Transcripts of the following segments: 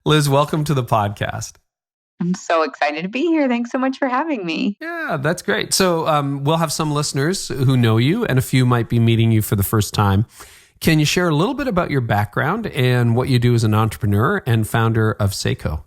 Liz, welcome to the podcast. I'm so excited to be here. Thanks so much for having me. Yeah, that's great. So we'll have some listeners who know you, and a few might be meeting you for the first time. Can you share a little bit about your background and what you do as an entrepreneur and founder of Sseko?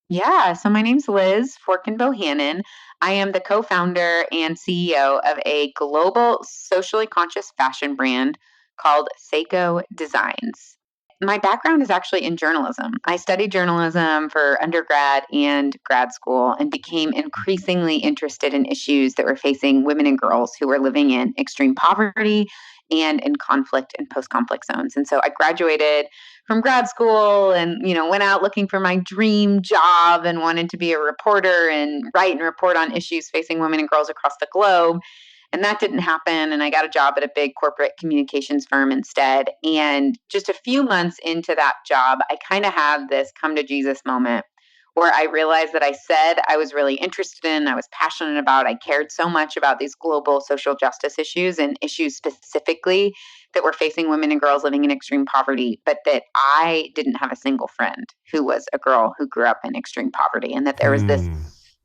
Yeah, so my name's Liz Forkin Bohannon. I am the co-founder and CEO of a global socially conscious fashion brand called Sseko Designs. My background is actually in journalism. I studied journalism for undergrad and grad school and became increasingly interested in issues that were facing women and girls who were living in extreme poverty and in conflict and post-conflict zones. And so I graduated from grad school and went out looking for my dream job and wanted to be a reporter and write and report on issues facing women and girls across the globe. And that didn't happen. And I got a job at a big corporate communications firm instead. And just a few months into that job, I kind of had this come to Jesus moment where I realized that I said I was really interested in, I was passionate about, I cared so much about these global social justice issues and issues specifically that were facing women and girls living in extreme poverty, but that I didn't have a single friend who was a girl who grew up in extreme poverty, and that there was this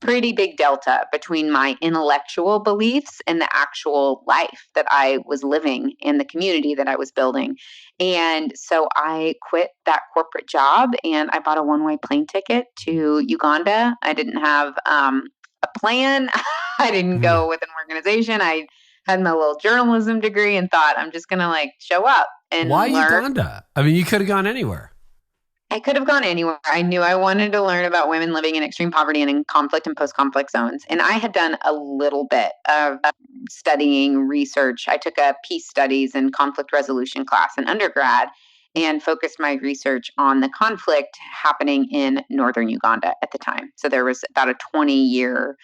pretty big delta between my intellectual beliefs and the actual life that I was living in the community that I was building. And so I quit that corporate job and I bought a one-way plane ticket to Uganda. I didn't have a plan. I didn't go with an organization. I had my little journalism degree and thought I'm just going to show up Why and learn. Uganda? I mean, you could have gone anywhere. I could have gone anywhere. I knew I wanted to learn about women living in extreme poverty and in conflict and post-conflict zones. And I had done a little bit of studying research. I took a peace studies and conflict resolution class in undergrad and focused my research on the conflict happening in northern Uganda at the time. So there was about a 20-year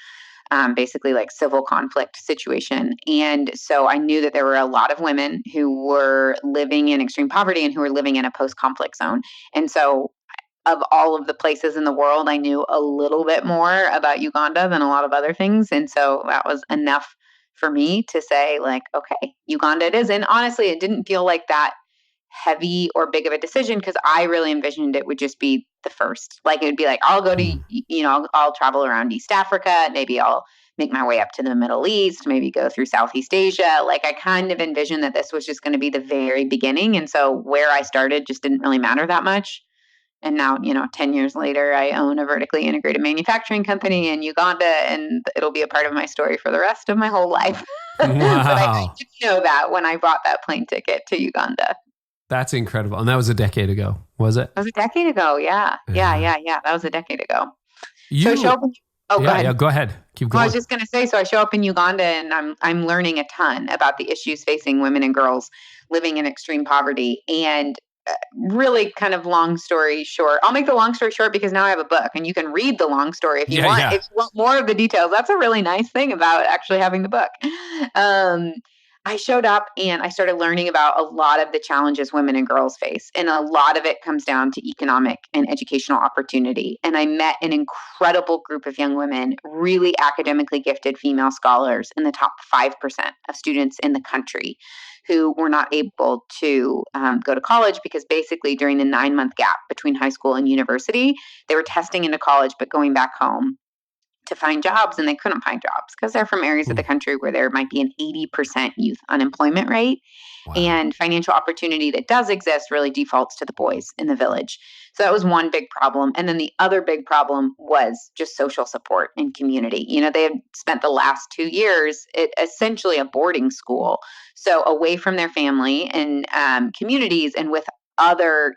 basically civil conflict situation. And so I knew that there were a lot of women who were living in extreme poverty and who were living in a post-conflict zone. And so of all of the places in the world, I knew a little bit more about Uganda than a lot of other things. And so that was enough for me to say, okay, Uganda it is. And honestly, it didn't feel like that heavy or big of a decision because I really envisioned it would just be the first. It would be I'll go to, I'll travel around East Africa. Maybe I'll make my way up to the Middle East, maybe go through Southeast Asia. I kind of envisioned that this was just going to be the very beginning. And so where I started just didn't really matter that much. And now, 10 years later, I own a vertically integrated manufacturing company in Uganda, and it'll be a part of my story for the rest of my whole life. Wow. But I didn't know that when I bought that plane ticket to Uganda. That's incredible. And that was a decade ago, was it? That was a decade ago. Yeah. That was a decade ago. So I show up. Go ahead. Yeah, go ahead. Keep going. I was just going to say, so I show up in Uganda and I'm learning a ton about the issues facing women and girls living in extreme poverty. And really kind of long story short, I'll make the long story short because now I have a book and you can read the long story if you want. Yeah. If you want more of the details, that's a really nice thing about actually having the book. I showed up and I started learning about a lot of the challenges women and girls face. And a lot of it comes down to economic and educational opportunity. And I met an incredible group of young women, really academically gifted female scholars in the top 5% of students in the country who were not able to go to college because basically during the 9-month gap between high school and university, they were testing into college but going back home to find jobs, and they couldn't find jobs because they're from areas of the country where there might be an 80% youth unemployment rate. Wow. And financial opportunity that does exist really defaults to the boys in the village. So that was one big problem. And then the other big problem was just social support and community. They had spent the last 2 years at essentially a boarding school. So away from their family and communities and with other,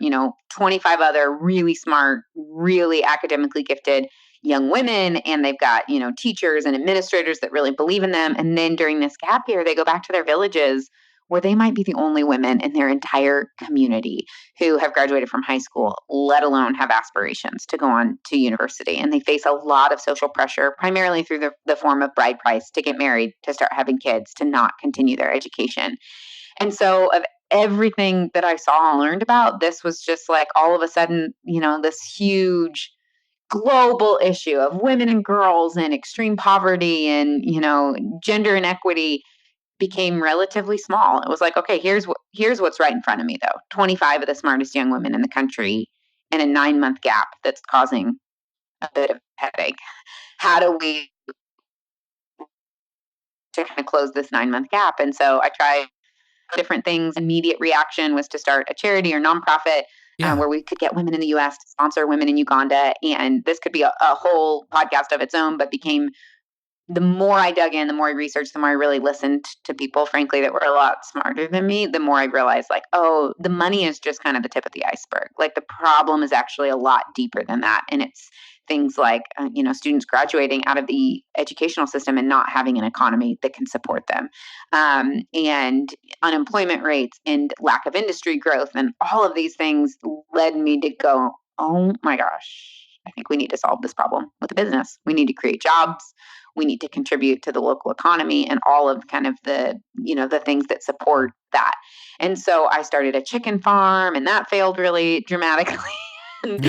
25 other really smart, really academically gifted young women, and they've got, teachers and administrators that really believe in them. And then during this gap year, they go back to their villages where they might be the only women in their entire community who have graduated from high school, let alone have aspirations to go on to university. And they face a lot of social pressure, primarily through the form of bride price, to get married, to start having kids, to not continue their education. And so of everything that I saw and learned about, this was just all of a sudden, this huge global issue of women and girls and extreme poverty and, gender inequity became relatively small. It was okay, here's what's right in front of me though. 25 of the smartest young women in the country and a 9-month gap that's causing a bit of headache. How do we to kind of close this 9-month gap? And so I tried different things. Immediate reaction was to start a charity or nonprofit Yeah. where we could get women in the US to sponsor women in Uganda. And this could be a whole podcast of its own, but became the more I dug in, the more I researched, the more I really listened to people, frankly, that were a lot smarter than me, the more I realized, like, oh, the money is just kind of the tip of the iceberg. Like, the problem is actually a lot deeper than that. And it's things like, students graduating out of the educational system and not having an economy that can support them, and unemployment rates and lack of industry growth. And all of these things led me to go, oh my gosh, I think we need to solve this problem with a business. We need to create jobs. We need to contribute to the local economy and all of kind of the things that support that. And so I started a chicken farm, and that failed really dramatically. And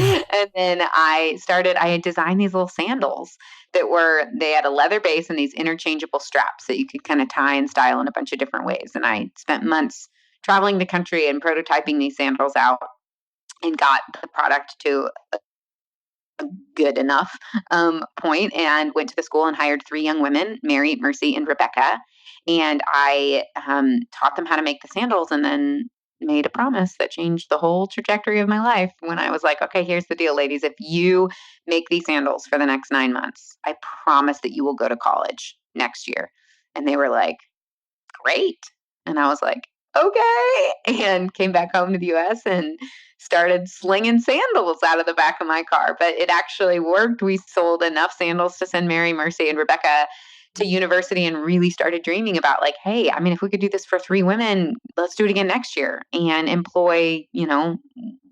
then I had designed these little sandals they had a leather base and these interchangeable straps that you could kind of tie and style in a bunch of different ways. And I spent months traveling the country and prototyping these sandals out and got the product to good enough point, and went to the school and hired 3 young women, Mary, Mercy, and Rebecca. And I taught them how to make the sandals, and then made a promise that changed the whole trajectory of my life when I was like, okay, here's the deal, ladies. If you make these sandals for the next 9 months, I promise that you will go to college next year. And they were like, great. And I was like, okay. And came back home to the US and started slinging sandals out of the back of my car. But it actually worked. We sold enough sandals to send Mary, Mercy, and Rebecca to university, and really started dreaming about, like, hey, I mean, if we could do this for 3 women, let's do it again next year and employ,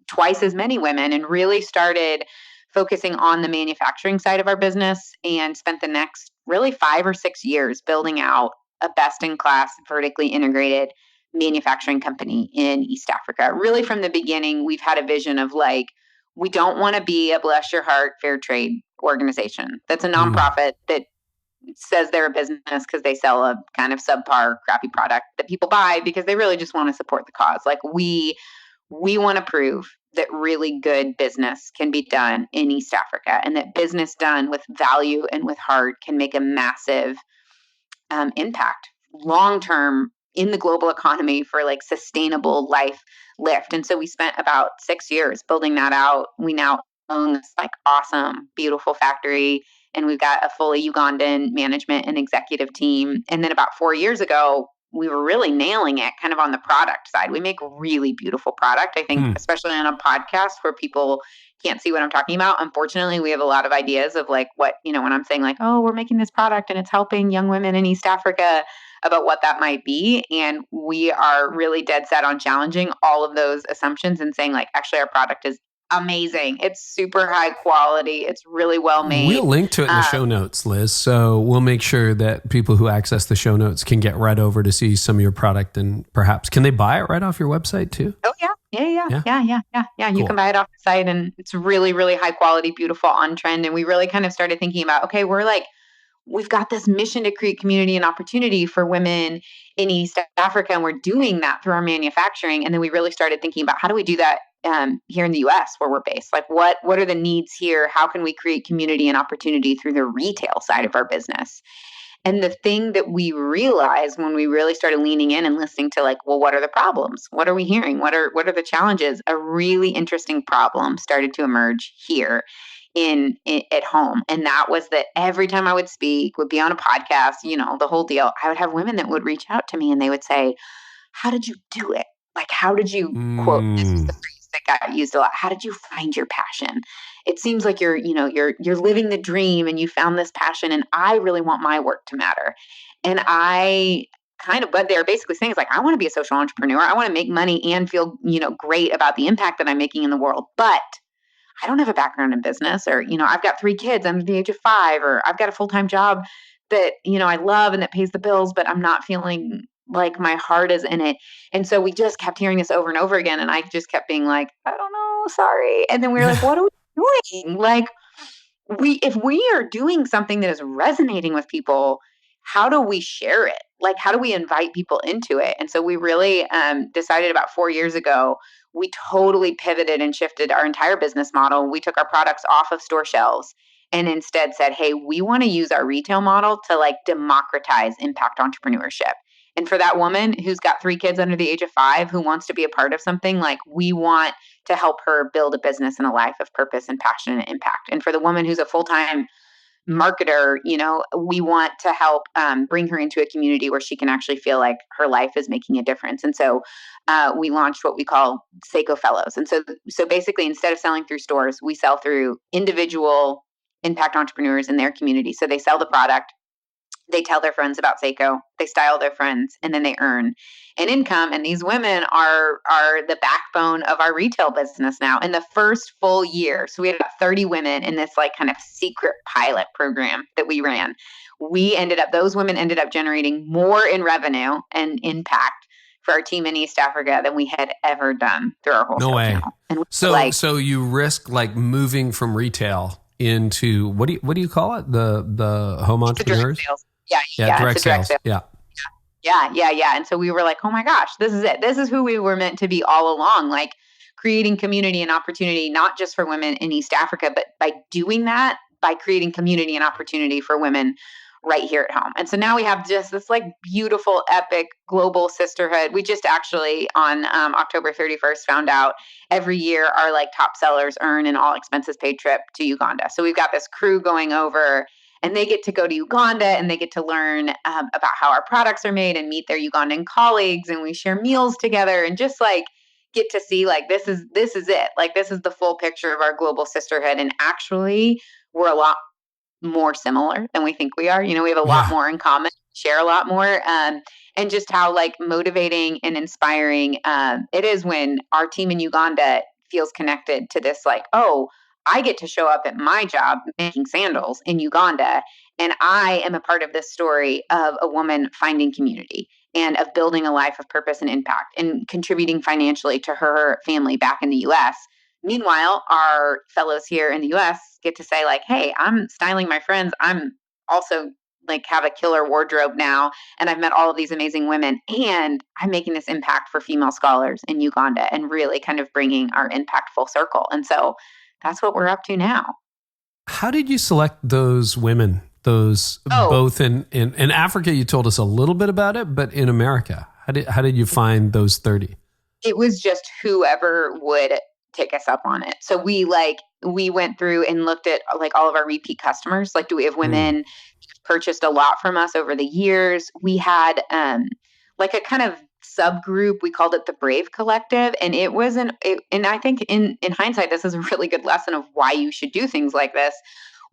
twice as many women, and really started focusing on the manufacturing side of our business, and spent the next really 5 or 6 years building out a best in class, vertically integrated manufacturing company in East Africa. Really, from the beginning, we've had a vision of, like, we don't want to be a bless your heart fair trade organization. That's a nonprofit that says they're a business because they sell a kind of subpar, crappy product that people buy because they really just want to support the cause. Like, we want to prove that really good business can be done in East Africa, and that business done with value and with heart can make a massive impact long term in the global economy for, like, sustainable life lift. And so we spent about 6 years building that out. We now own this, like, awesome, beautiful factory, and we've got a fully Ugandan management and executive team. And then about 4 years ago, we were really nailing it kind of on the product side. We make really beautiful product. I think, especially on a podcast where people can't see what I'm talking about. Unfortunately, we have a lot of ideas of, like, what, when I'm saying, like, oh, we're making this product and it's helping young women in East Africa, about what that might be. And we are really dead set on challenging all of those assumptions and saying, like, actually, our product is amazing. It's super high quality. It's really well made. We'll link to it in the show notes, Liz. So we'll make sure that people who access the show notes can get right over to see some of your product, and perhaps can they buy it right off your website too? Oh yeah. You Cool. can buy it off the site, and it's really, really high quality, beautiful, on trend. And we really kind of started thinking about, okay, we've got this mission to create community and opportunity for women in East Africa, and we're doing that through our manufacturing. And then we really started thinking about, how do we do that here in the US where we're based? Like, what are the needs here? How can we create community and opportunity through the retail side of our business? And the thing that we realized when we really started leaning in and listening to, like, well, what are the problems? What are we hearing? What are the challenges? A really interesting problem started to emerge here in at home. And that was that every time I would speak, would be on a podcast, the whole deal, I would have women that would reach out to me and they would say, how did you do it? Like, how did you quote, this is the phrase that got used a lot. How did you find your passion? It seems like you're living the dream and you found this passion, and I really want my work to matter. And what they're basically saying is, like, I want to be a social entrepreneur. I want to make money and feel, great about the impact that I'm making in the world. But I don't have a background in business, or, I've got 3 kids under the age of 5, or I've got a full-time job that, I love and that pays the bills, but I'm not feeling like my heart is in it. And so we just kept hearing this over and over again. And I just kept being like, I don't know, sorry. And then we were like, what are we doing? Like, if we are doing something that is resonating with people, how do we share it? Like, how do we invite people into it? And so we really decided about 4 years ago, we totally pivoted and shifted our entire business model. We took our products off of store shelves and instead said, hey, we want to use our retail model to like democratize impact entrepreneurship. And for that woman who's got 3 kids under the age of 5 who wants to be a part of something, like we want to help her build a business and a life of purpose and passion and impact. And for the woman who's a full-time marketer, we want to help bring her into a community where she can actually feel like her life is making a difference. And so we launched what we call Sseko Fellows. And so basically, instead of selling through stores, we sell through individual impact entrepreneurs in their community. So they sell the product, they tell their friends about Sseko, they style their friends, and then they earn an income. And these women are the backbone of our retail business now. In the first full year, so we had about 30 women in this like kind of secret pilot program that we ran. Those women ended up generating more in revenue and impact for our team in East Africa than we had ever done through our No wholesale way. channel. And So you risk like moving from retail into what do you call it? The home entrepreneurs? Sales. Yeah, direct it's a direct sales. sale. Yeah. Yeah. And so we were like, oh my gosh, this is it. This is who we were meant to be all along, like creating community and opportunity, not just for women in East Africa, but by doing that, by creating community and opportunity for women right here at home. And so now we have just this like beautiful, epic global sisterhood. We just actually on October 31st found out every year our like top sellers earn an all expenses paid trip to Uganda. So we've got this crew going over and they get to go to Uganda and they get to learn about how our products are made and meet their Ugandan colleagues. And we share meals together and just like get to see like this is it. Like this is the full picture of our global sisterhood. And actually, we're a lot more similar than we think we are. We have a lot Yeah. more in common, share a lot more. And just how like motivating and inspiring it is when our team in Uganda feels connected to this, like, oh, I get to show up at my job making sandals in Uganda. And I am a part of this story of a woman finding community and of building a life of purpose and impact and contributing financially to her family back in the US. Meanwhile, our fellows here in the US get to say, like, hey, I'm styling my friends. I'm also like have a killer wardrobe now. And I've met all of these amazing women. And I'm making this impact for female scholars in Uganda and really kind of bringing our impact full circle. And so that's what we're up to now. How did you select those women? Those both in Africa, you told us a little bit about it, but in America, how did you find those 30? It was just whoever would take us up on it. So we went through and looked at like all of our repeat customers. Like, do we have women purchased a lot from us over the years? We had like a kind of subgroup. We called it the Brave Collective, and and I think in hindsight, this is a really good lesson of why you should do things like this.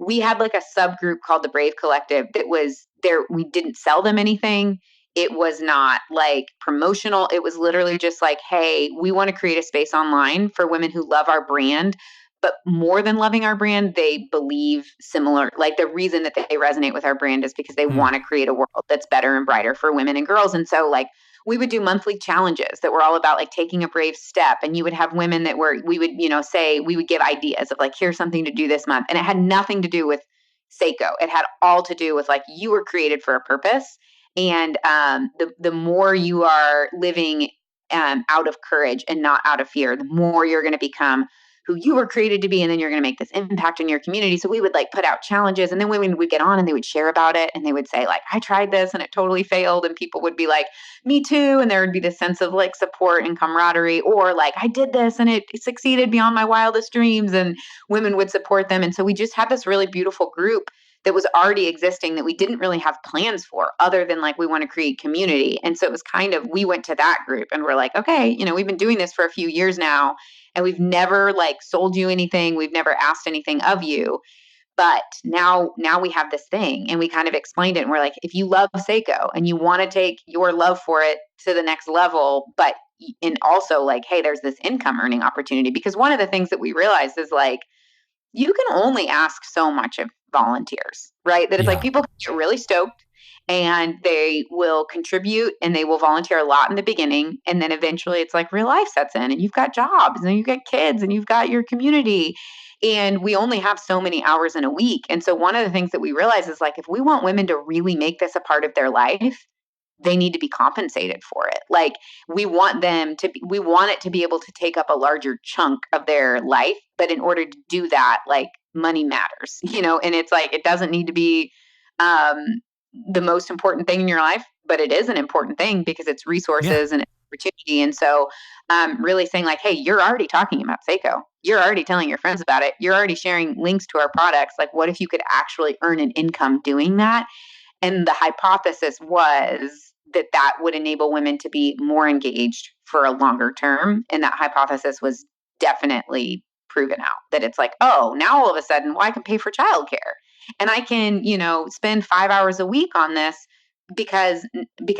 We had like a subgroup called the Brave Collective that was there. We didn't sell them anything. It was not like promotional. It was literally just like, hey, we want to create a space online for women who love our brand. But more than loving our brand, they believe similar. Like the reason that they resonate with our brand is because they want to create a world that's better and brighter for women and girls. And so like we would do monthly challenges that were all about like taking a brave step. And you would have women we would, say, we would give ideas of like, here's something to do this month. And it had nothing to do with Sseko. It had all to do with like, you were created for a purpose. And the more you are living out of courage and not out of fear, the more you're going to become who you were created to be. And then you're going to make this impact in your community. So we would like put out challenges, and then women would get on and they would share about it. And they would say like, I tried this and it totally failed. And people would be like, me too. And there would be this sense of like support and camaraderie, or like, I did this and it succeeded beyond my wildest dreams. And women would support them. And so we just had this really beautiful group that was already existing that we didn't really have plans for, other than like, we want to create community. And so it was kind of, we went to that group and we're like, okay, we've been doing this for a few years now, and we've never like sold you anything. We've never asked anything of you. But now we have this thing, and we kind of explained it. And we're like, if you love Sseko and you want to take your love for it to the next level, and also like, hey, there's this income earning opportunity. Because one of the things that we realized is like, you can only ask so much of volunteers, right? That it's like people get really stoked and they will contribute and they will volunteer a lot in the beginning. And then eventually it's like real life sets in, and you've got jobs and you've got kids and you've got your community. And we only have so many hours in a week. And so one of the things that we realize is like, if we want women to really make this a part of their life, they need to be compensated for it. Like we want it to be able to take up a larger chunk of their life. But in order to do that, like money matters, and it's like, it doesn't need to be, um, the most important thing in your life, but it is an important thing because it's Yeah. resources and opportunity. And so, really saying like, hey, you're already talking about Sseko. You're already telling your friends about it. You're already sharing links to our products. Like, what if you could actually earn an income doing that? And the hypothesis was that that would enable women to be more engaged for a longer term. And that hypothesis was definitely proven out, that it's like, oh, now all of a sudden, well, I can pay for childcare and I can, spend 5 hours a week on this because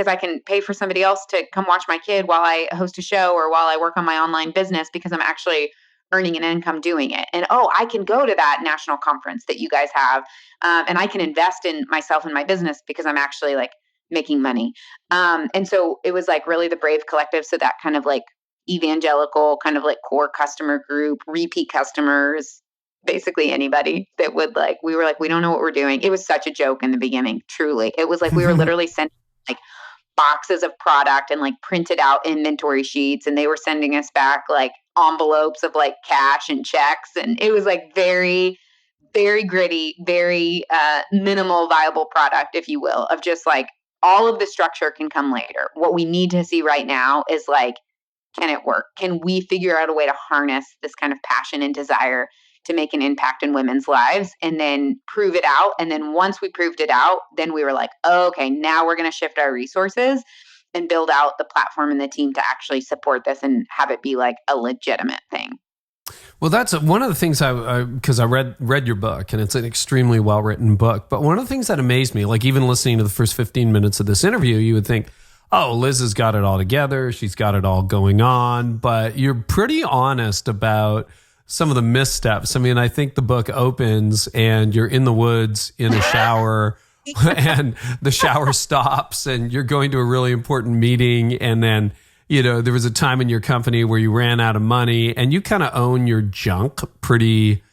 I can pay for somebody else to come watch my kid while I host a show or while I work on my online business because I'm actually earning an income doing it. And oh, I can go to that national conference that you guys have, and I can invest in myself and my business because I'm actually like making money. And so it was like really the Brave Collective. So that kind of like evangelical kind of like core customer group, repeat customers, basically anybody that would like, we were like, we don't know what we're doing. It was such a joke in the beginning. Truly. It was like, we were literally sending like boxes of product and like printed out inventory sheets. And they were sending us back like envelopes of like cash and checks. And it was like very, very gritty, very minimal viable product, if you will, of just like all of the structure can come later. What we need to see right now is like, can it work? Can we figure out a way to harness this kind of passion and desire to make an impact in women's lives and then prove it out? And then once we proved it out, then we were like, oh, okay, now we're going to shift our resources and build out the platform and the team to actually support this and have it be like a legitimate thing. Well, that's one of the things because I read your book, and it's an extremely well written book. But one of the things that amazed me, like even listening to the first 15 minutes of this interview, you would think, oh, Liz has got it all together, she's got it all going on. But you're pretty honest about some of the missteps. I mean, I think the book opens and you're in the woods in a shower. And the shower stops, and you're going to a really important meeting, and then there was a time in your company where you ran out of money, and you kind of own your junk pretty,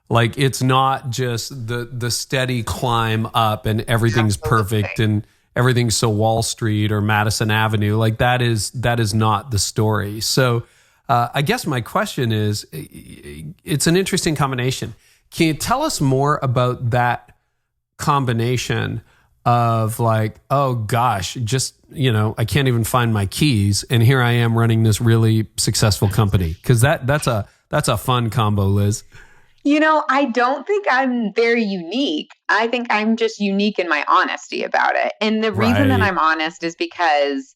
like it's not just the steady climb up and everything's perfect and everything's so Wall Street or Madison Avenue. Like that is not the story. So I guess my question is, it's an interesting combination. Can you tell us more about that combination of like, oh gosh, just, I can't even find my keys, and here I am running this really successful company? Because that's a fun combo, Liz. I don't think I'm very unique. I think I'm just unique in my honesty about it. And the reason that I'm honest is because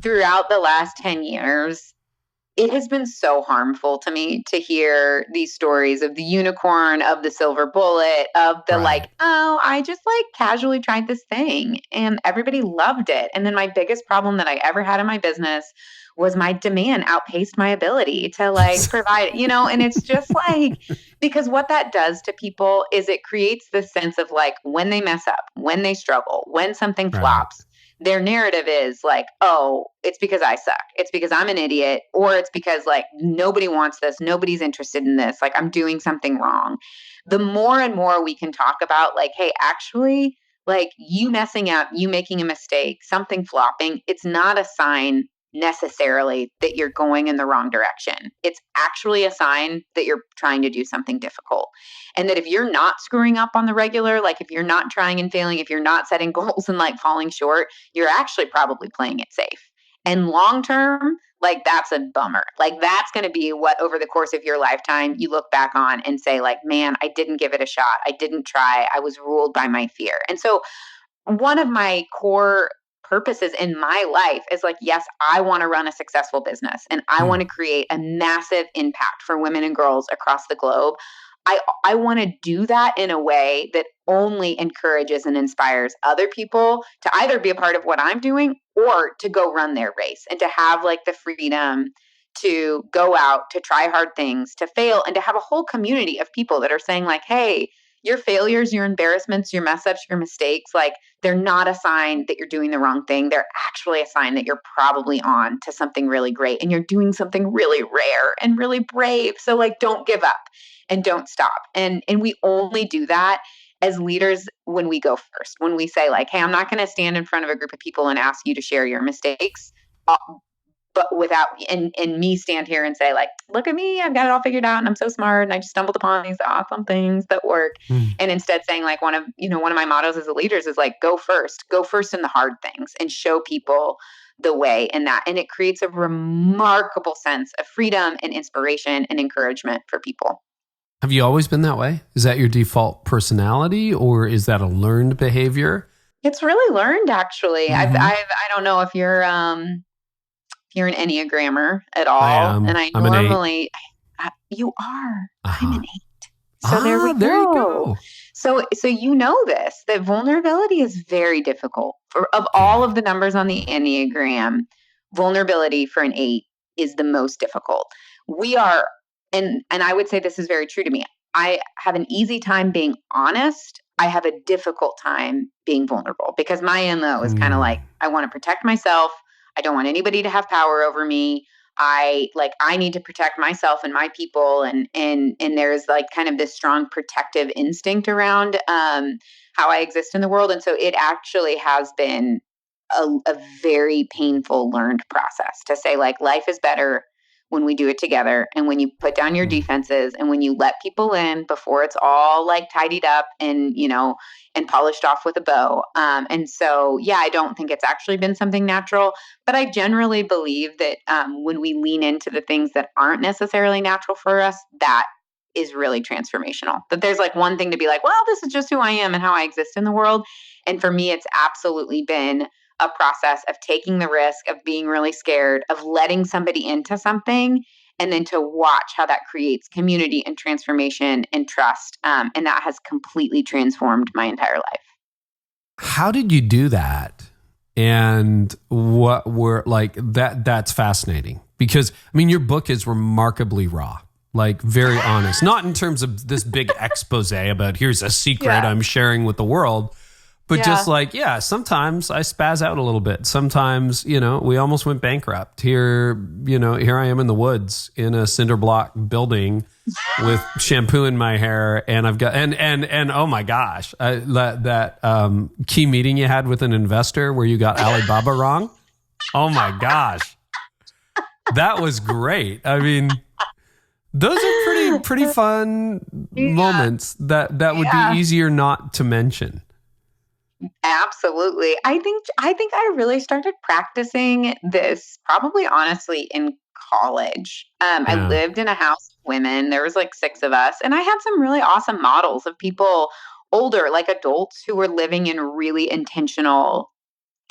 throughout the last 10 years, it has been so harmful to me to hear these stories of the unicorn, of the silver bullet, of the like, oh, I just like casually tried this thing and everybody loved it. And then my biggest problem that I ever had in my business was my demand outpaced my ability to like provide, and it's just like, because what that does to people is it creates this sense of like when they mess up, when they struggle, when something flops, their narrative is like, oh, it's because I suck. It's because I'm an idiot, or it's because like nobody wants this. Nobody's interested in this. Like I'm doing something wrong. The more and more we can talk about like, hey, actually, like you messing up, you making a mistake, something flopping, it's not a sign necessarily that you're going in the wrong direction. It's actually a sign that you're trying to do something difficult. And that if you're not screwing up on the regular, like if you're not trying and failing, if you're not setting goals and like falling short, you're actually probably playing it safe. And long term, like that's a bummer. Like that's going to be what over the course of your lifetime you look back on and say like, man, I didn't give it a shot. I didn't try. I was ruled by my fear. And so one of my core purposes in my life is like, yes, I want to run a successful business and I want to create a massive impact for women and girls across the globe. I want to do that in a way that only encourages and inspires other people to either be a part of what I'm doing or to go run their race and to have like the freedom to go out, to try hard things, to fail, and to have a whole community of people that are saying like, hey, your failures, your embarrassments, your mess ups, your mistakes, like they're not a sign that you're doing the wrong thing. They're actually a sign that you're probably on to something really great and you're doing something really rare and really brave. So like don't give up and don't stop. And we only do that as leaders, when we go first, when we say like, hey, I'm not going to stand in front of a group of people and ask you to share your mistakes, but without, and me stand here and say like, look at me, I've got it all figured out and I'm so smart and I just stumbled upon these awesome things that work. Mm. And instead saying like one of my mottos as a leaders is like, go first in the hard things and show people the way in that. And it creates a remarkable sense of freedom and inspiration and encouragement for people. Have you always been that way? Is that your default personality, or is that a learned behavior? It's really learned, actually. Mm-hmm. I don't know if you're an Enneagrammer at all. I am. And I I'm an 8. normally, you are. Uh-huh. I'm an 8. So there we go. There you go. So you know this, that vulnerability is very difficult. Of all of the numbers on the Enneagram, vulnerability for an 8 is the most difficult. We are, and I would say this is very true to me. I have an easy time being honest. I have a difficult time being vulnerable because my MO is kind of like, I want to protect myself. I don't want anybody to have power over me. I need to protect myself and my people. And there's like kind of this strong protective instinct around how I exist in the world. And so it actually has been a very painful learned process to say like, life is better when we do it together and when you put down your defenses and when you let people in before it's all like tidied up and, and polished off with a bow. And so, yeah, I don't think it's actually been something natural, but I generally believe that when we lean into the things that aren't necessarily natural for us, that is really transformational. That there's like one thing to be like, well, this is just who I am and how I exist in the world. And for me, it's absolutely been a process of taking the risk, of being really scared, of letting somebody into something, and then to watch how that creates community and transformation and trust. And that has completely transformed my entire life. How did you do that? And what were like that? That's fascinating because I mean, your book is remarkably raw, like very honest, not in terms of this big expose about here's a secret I'm sharing with the world. But just like, sometimes I spaz out a little bit. Sometimes, we almost went bankrupt. Here I am in the woods in a cinder block building with shampoo in my hair. And I've got, and oh my gosh, that key meeting you had with an investor where you got Alibaba wrong. Oh my gosh. That was great. I mean, those are pretty fun moments that would be easier not to mention. Absolutely. I think I really started practicing this probably honestly in college. I lived in a house of women. There was like 6 of us, and I had some really awesome models of people older, like adults who were living in really intentional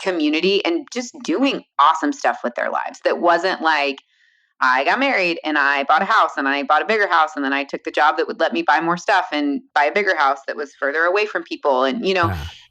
community and just doing awesome stuff with their lives. That wasn't like I got married and I bought a house and I bought a bigger house and then I took the job that would let me buy more stuff and buy a bigger house that was further away from people and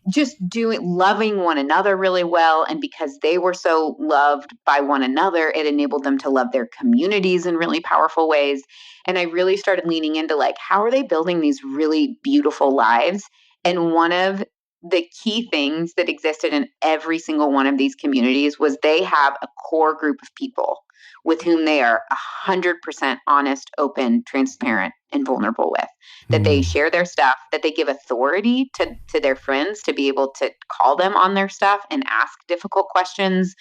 just loving one another really well. And because they were so loved by one another, it enabled them to love their communities in really powerful ways. And I really started leaning into like, how are they building these really beautiful lives? And one of the key things that existed in every single one of these communities was they have a core group of people with whom they are 100% honest, open, transparent, and vulnerable with. That they share their stuff, that they give authority to their friends to be able to call them on their stuff and ask difficult questions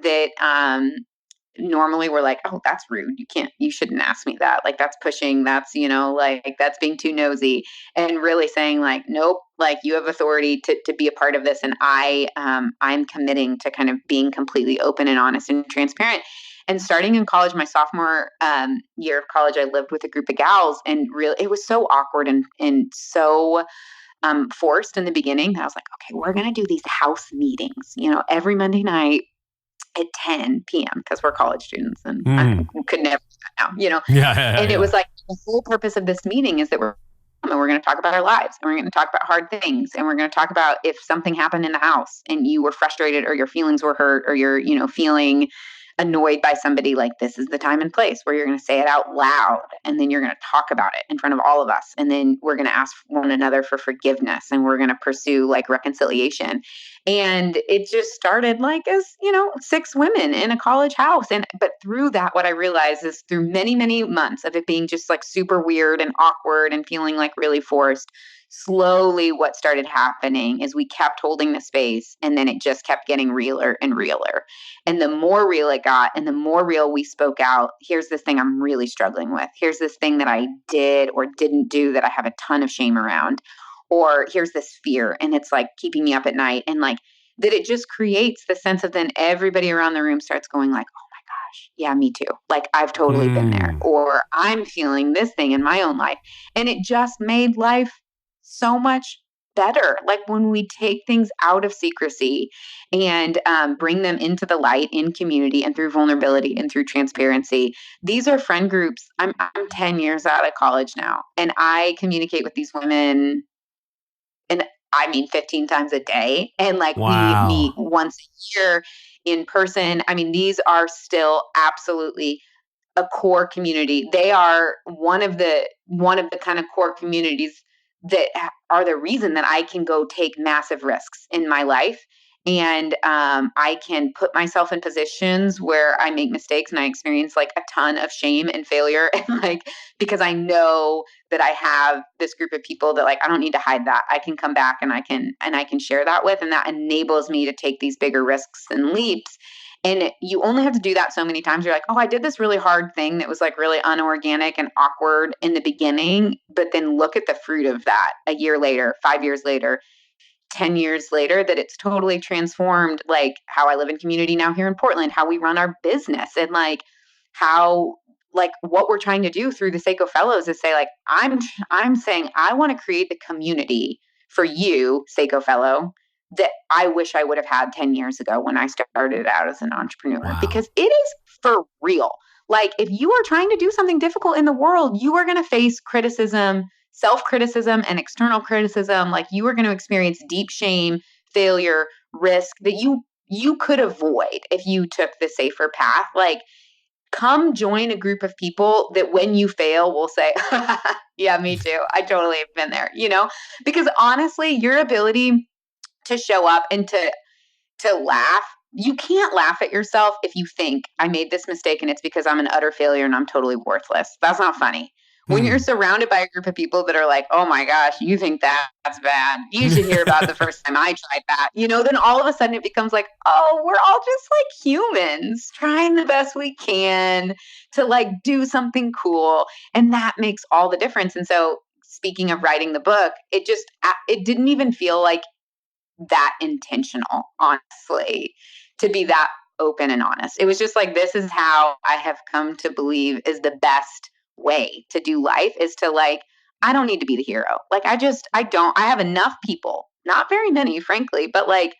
that normally we're like, oh, that's rude. You shouldn't ask me that. Like that's pushing, that's, like that's being too nosy. And really saying like, nope, like you have authority to be a part of this. And I'm committing to kind of being completely open and honest and transparent. And starting in college, my sophomore year of college, I lived with a group of gals and really, it was so awkward and so forced in the beginning that I was like, okay, we're going to do these house meetings, every Monday night at 10 p.m. because we're college students and I could never do that now, and it was like the whole purpose of this meeting is that we're going to talk about our lives and we're going to talk about hard things and we're going to talk about if something happened in the house and you were frustrated or your feelings were hurt or you're, feeling annoyed by somebody, like this is the time and place where you're going to say it out loud and then you're going to talk about it in front of all of us. And then we're going to ask one another for forgiveness and we're going to pursue like reconciliation. And it just started like as, 6 women in a college house. But through that, what I realized is through many, many months of it being just like super weird and awkward and feeling like really forced, slowly what started happening is we kept holding the space, and then it just kept getting realer and realer. And the more real it got and the more real we spoke out, here's this thing I'm really struggling with. Here's this thing that I did or didn't do that I have a ton of shame around. Or here's this fear and it's like keeping me up at night. And like that it just creates the sense of then everybody around the room starts going like, oh my gosh, yeah, me too. Like I've totally been there. Or I'm feeling this thing in my own life. And it just made life so much better. Like when we take things out of secrecy and bring them into the light in community and through vulnerability and through transparency. These are friend groups. I'm 10 years out of college now, and I communicate with these women, and I mean 15 times a day. And like we meet once a year in person. I mean, these are still absolutely a core community. They are one of the kind of core communities that are the reason that I can go take massive risks in my life. And I can put myself in positions where I make mistakes and I experience like a ton of shame and failure. And like, because I know that I have this group of people that like, I don't need to hide that. I can come back and I can share that with, and that enables me to take these bigger risks and leaps. And you only have to do that so many times. You're like, oh, I did this really hard thing that was like really unorganic and awkward in the beginning. But then look at the fruit of that a year later, 5 years later, 10 years later, that it's totally transformed like how I live in community now here in Portland, how we run our business, and like how like what we're trying to do through the Sseko Fellows is say like, I'm saying I want to create the community for you, Sseko Fellow, that I wish I would have had 10 years ago when I started out as an entrepreneur, because it is for real. Like if you are trying to do something difficult in the world, you are going to face criticism, self-criticism and external criticism. Like you are going to experience deep shame, failure, risk that you could avoid if you took the safer path. Like come join a group of people that when you fail will say, yeah, me too. I totally have been there, because honestly, your ability to show up and to laugh. You can't laugh at yourself if you think I made this mistake and it's because I'm an utter failure and I'm totally worthless. That's not funny. When you're surrounded by a group of people that are like, oh my gosh, you think that's bad. You should hear about the first time I tried that. Then all of a sudden it becomes like, oh, we're all just like humans trying the best we can to like do something cool. And that makes all the difference. And so speaking of writing the book, it didn't even feel like that intentional, honestly, to be that open and honest. It was just like, this is how I have come to believe is the best way to do life, is to like, I don't need to be the hero. Like, I have enough people, not very many, frankly, but like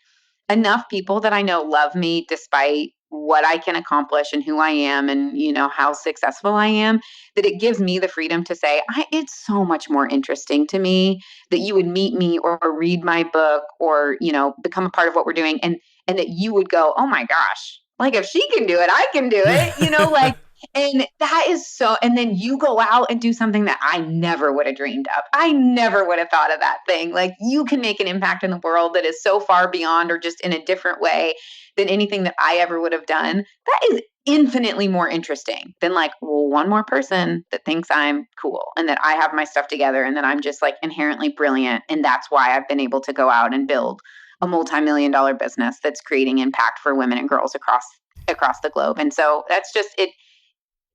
enough people that I know love me despite what I can accomplish and who I am and, how successful I am, that it gives me the freedom to say, it's so much more interesting to me that you would meet me or read my book or, become a part of what we're doing. And that you would go, oh my gosh, like if she can do it, I can do it, like, and that is so, and then you go out and do something that I never would have dreamed of. I never would have thought of that thing. Like you can make an impact in the world that is so far beyond or just in a different way than anything that I ever would have done. That is infinitely more interesting than like, well, one more person that thinks I'm cool and that I have my stuff together and that I'm just like inherently brilliant. And that's why I've been able to go out and build a multi-million-dollar business that's creating impact for women and girls across the globe. And so that's just it.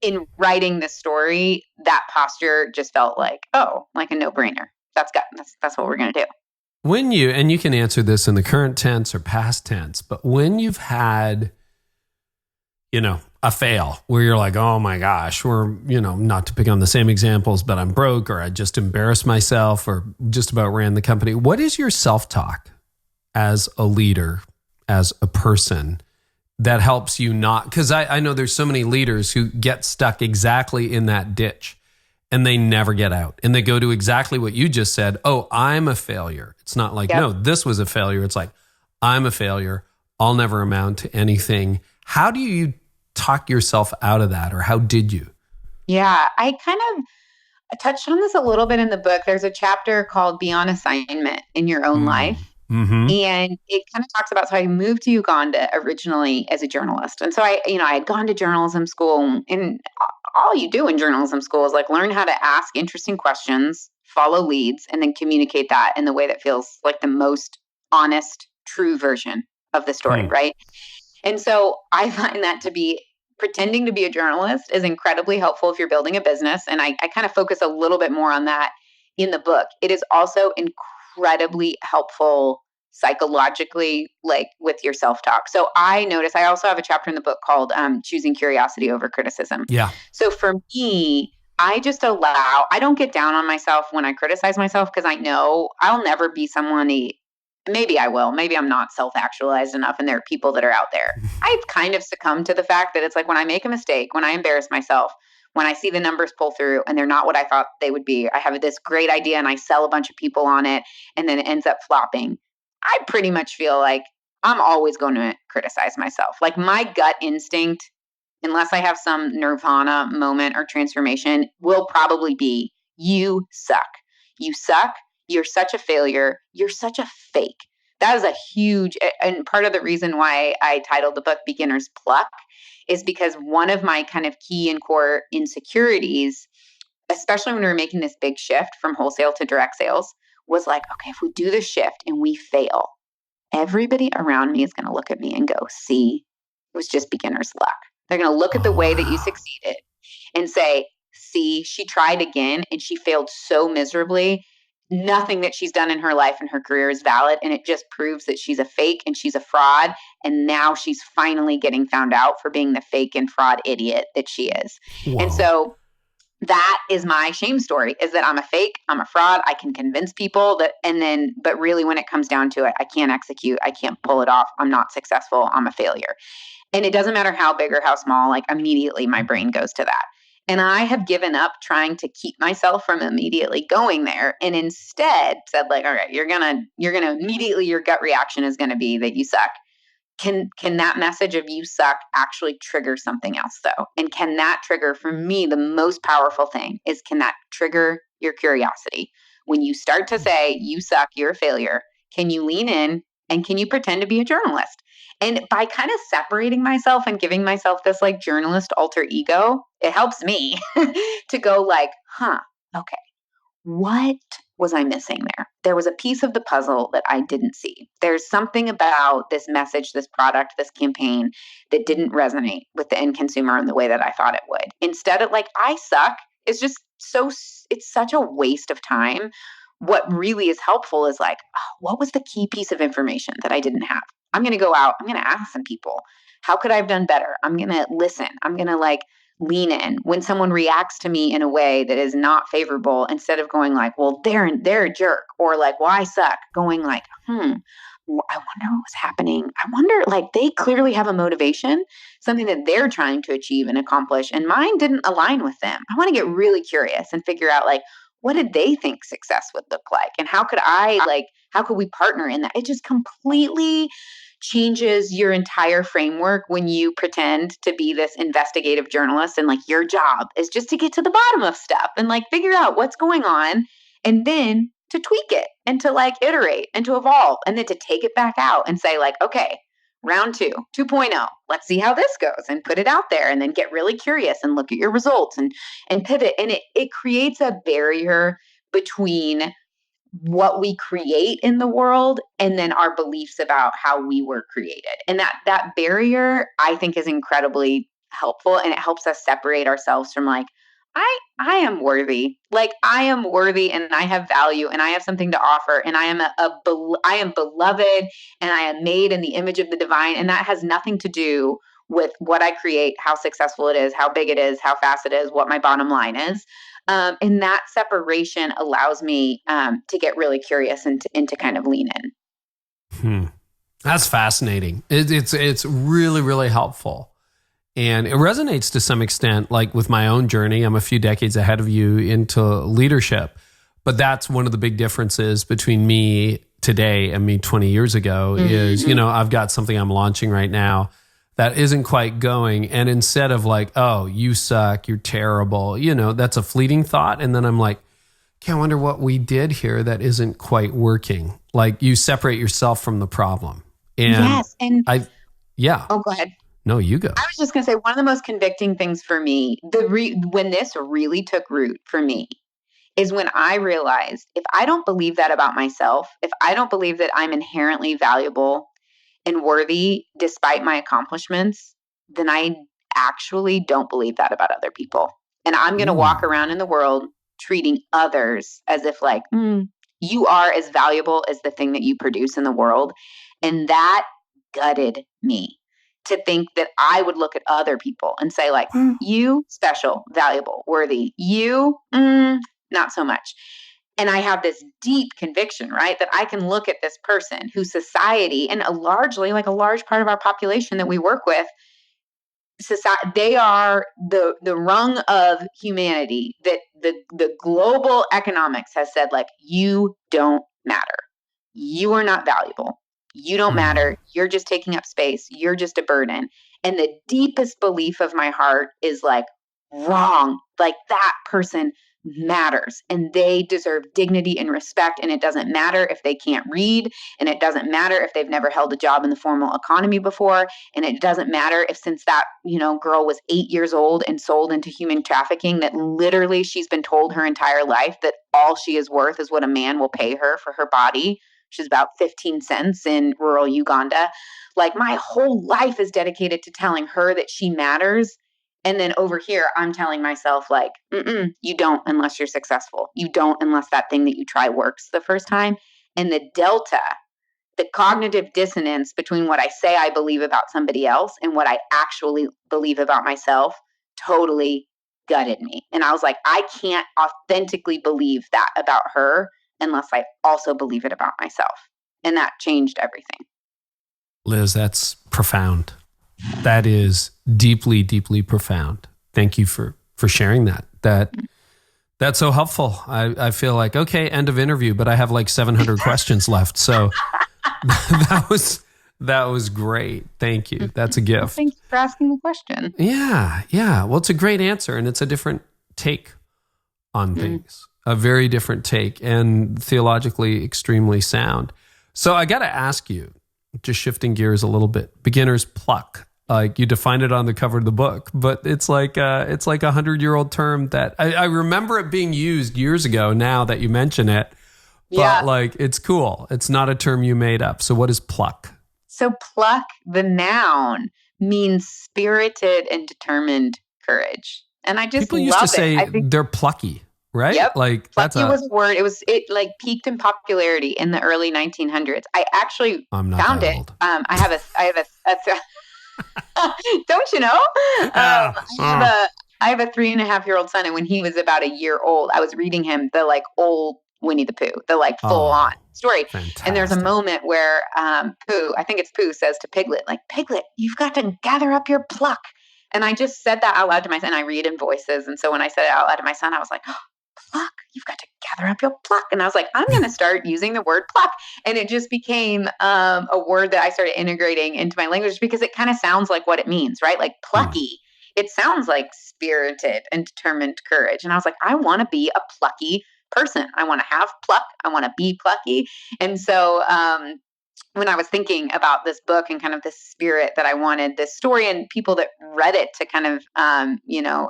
In writing this story, that posture just felt like, oh, like a no-brainer. That's what we're going to do. When and you can answer this in the current tense or past tense, but when you've had, a fail where you're like, oh my gosh, or, not to pick on the same examples, but I'm broke or I just embarrassed myself or just about ran the company. What is your self-talk as a leader, as a person, that helps you not, because I know there's so many leaders who get stuck exactly in that ditch and they never get out. And they go to exactly what you just said. Oh, I'm a failure. It's not like, no, this was a failure. It's like, I'm a failure. I'll never amount to anything. How do you talk yourself out of that, or how did you? Yeah, I kind of touched on this a little bit in the book. There's a chapter called Be on Assignment in Your Own Life. Mm-hmm. And it kind of talks about, so I moved to Uganda originally as a journalist. And so I had gone to journalism school, and all you do in journalism school is like learn how to ask interesting questions, follow leads and then communicate that in the way that feels like the most honest, true version of the story, right? And so I find that to be pretending to be a journalist is incredibly helpful if you're building a business. And I kind of focus a little bit more on that in the book. It is also incredibly helpful psychologically, like with your self-talk. So I notice I also have a chapter in the book called Choosing Curiosity Over Criticism. Yeah. So for me, I don't get down on myself when I criticize myself because I know I'll never be someone. Maybe I will. Maybe I'm not self-actualized enough and there are people that are out there. I've kind of succumbed to the fact that it's like when I make a mistake, when I embarrass myself, when I see the numbers pull through and they're not what I thought they would be, I have this great idea and I sell a bunch of people on it and then it ends up flopping. I pretty much feel like I'm always going to criticize myself. Like my gut instinct, unless I have some nirvana moment or transformation, will probably be, you suck. You suck. You're such a failure. You're such a fake. That is a huge, and part of the reason why I titled the book Beginner's Pluck is because one of my kind of key and core insecurities, especially when we were making this big shift from wholesale to direct sales, was like, okay, if we do this shift and we fail, everybody around me is going to look at me and go, see, it was just beginner's luck. They're going to look at the way that you succeeded and say, see, she tried again and she failed so miserably. Nothing that she's done in her life and her career is valid. And it just proves that she's a fake and she's a fraud. And now she's finally getting found out for being the fake and fraud idiot that she is. Whoa. And so that is my shame story, is that I'm a fake, I'm a fraud. I can convince people that, but really when it comes down to it, I can't execute. I can't pull it off. I'm not successful. I'm a failure. And it doesn't matter how big or how small, like immediately my brain goes to that. And I have given up trying to keep myself from immediately going there and instead said like, all right, you're going to immediately, your gut reaction is going to be that you suck. Can that message of you suck actually trigger something else though? And can that trigger, for me, the most powerful thing is, can that trigger your curiosity? When you start to say you suck, you're a failure, can you lean in and can you pretend to be a journalist? And by kind of separating myself and giving myself this like journalist alter ego, it helps me to go like, okay, what was I missing there? There was a piece of the puzzle that I didn't see. There's something about this message, this product, this campaign that didn't resonate with the end consumer in the way that I thought it would. Instead of like, I suck, is just it's such a waste of time. What really is helpful is like, what was the key piece of information that I didn't have? I'm going to go out. I'm going to ask some people, how could I have done better? I'm going to listen. I'm going to like lean in when someone reacts to me in a way that is not favorable, instead of going like, well, they're a jerk, or like, well, I suck, going like, I wonder what was happening. I wonder, like, they clearly have a motivation, something that they're trying to achieve and accomplish, and mine didn't align with them. I want to get really curious and figure out like, what did they think success would look like? And how could we partner in that? It just completely changes your entire framework when you pretend to be this investigative journalist and like your job is just to get to the bottom of stuff and like figure out what's going on and then to tweak it and to like iterate and to evolve and then to take it back out and say like, okay, round 2.0, let's see how this goes and put it out there and then get really curious and look at your results and pivot. And it creates a barrier between what we create in the world and then our beliefs about how we were created. And that barrier, I think, is incredibly helpful, and it helps us separate ourselves from like, I am worthy. Like I am worthy and I have value and I have something to offer and I am I am beloved and I am made in the image of the divine, and that has nothing to do with what I create, how successful it is, how big it is, how fast it is, what my bottom line is. And that separation allows me to get really curious and to kind of lean in. That's fascinating. It's really, really helpful. And it resonates to some extent, like with my own journey. I'm a few decades ahead of you into leadership. But that's one of the big differences between me today and me 20 years ago is, I've got something I'm launching right now that isn't quite going. And instead of like, oh, you suck, you're terrible, that's a fleeting thought. And then I'm like, okay, I wonder what we did here that isn't quite working. Like you separate yourself from the problem. And yes. And Oh, go ahead. No, you go. I was just going to say, one of the most convicting things for me, when this really took root for me, is when I realized if I don't believe that about myself, if I don't believe that I'm inherently valuable and worthy despite my accomplishments, then I actually don't believe that about other people. And I'm going to walk around in the world treating others as if like, you are as valuable as the thing that you produce in the world. And that gutted me to think that I would look at other people and say like, you special, valuable, worthy, you not so much. And I have this deep conviction, right, that I can look at this person whose society and largely like a large part of our population that we work with, society, they are the rung of humanity that the global economics has said like, you don't matter. You are not valuable. You don't matter. You're just taking up space. You're just a burden. And the deepest belief of my heart is like, wrong. Like that person matters and they deserve dignity and respect. And it doesn't matter if they can't read, and it doesn't matter if they've never held a job in the formal economy before. And it doesn't matter if since that, girl was 8 years old and sold into human trafficking, that literally she's been told her entire life that all she is worth is what a man will pay her for her body, which is about 15 cents in rural Uganda. Like my whole life is dedicated to telling her that she matters. And then over here, I'm telling myself like, you don't unless you're successful. You don't unless that thing that you try works the first time. And the delta, the cognitive dissonance between what I say I believe about somebody else and what I actually believe about myself totally gutted me. And I was like, I can't authentically believe that about her unless I also believe it about myself. And that changed everything. Liz, that's profound. That is deeply, deeply profound. Thank you for sharing that. That's so helpful. I feel like, okay, end of interview, but I have like 700 questions left. So that was great. Thank you. That's a gift. Well, thank you for asking the question. Yeah. Well, it's a great answer, and it's a different take on things, a very different take, and theologically extremely sound. So I got to ask you, just shifting gears a little bit, beginner's pluck. Like you defined it on the cover of the book, but it's like a 100-year-old term that I remember it being used years ago. Now that you mention it, but like it's cool. It's not a term you made up. So what is pluck? So pluck, the noun, means spirited and determined courage, and I just people used to say they're plucky, right? Yep. Like plucky was a word. It like peaked in popularity in the early 1900s. I actually found it. Old. I have a don't you know? I have a 3.5-year-old son, and when he was about a year old, I was reading him the like old Winnie the Pooh, the like full on story. Fantastic. And there's a moment where Pooh, I think it's Pooh, says to Piglet, like, Piglet, you've got to gather up your pluck. And I just said that out loud to my son. I read in voices. And so when I said it out loud to my son, I was like, pluck, you've got to gather up your pluck. And I was like, I'm going to start using the word pluck. And it just became a word that I started integrating into my language because it kind of sounds like what it means, right? Like plucky. It sounds like spirited and determined courage. And I was like, I want to be a plucky person. I want to have pluck. I want to be plucky. And so when I was thinking about this book and kind of the spirit that I wanted this story and people that read it to kind of,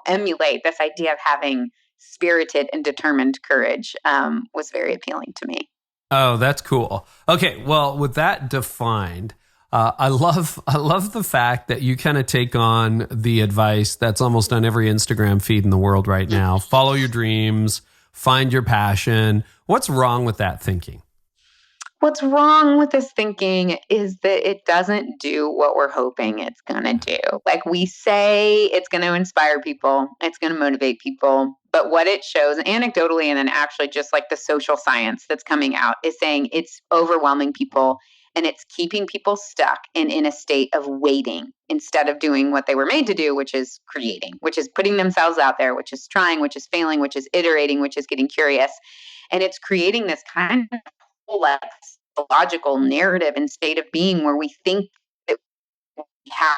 emulate this idea of having spirited and determined courage was very appealing to me. Oh, that's cool. Okay, well, with that defined, I love the fact that you kind of take on the advice that's almost on every Instagram feed in the world right now. Follow your dreams, find your passion. What's wrong with that thinking? What's wrong with this thinking is that it doesn't do what we're hoping it's going to do. Like we say it's going to inspire people, it's going to motivate people, but what it shows anecdotally and then actually just like the social science that's coming out is saying it's overwhelming people and it's keeping people stuck and in a state of waiting instead of doing what they were made to do, which is creating, which is putting themselves out there, which is trying, which is failing, which is iterating, which is getting curious. And it's creating this kind of like logical narrative and state of being where we think that we have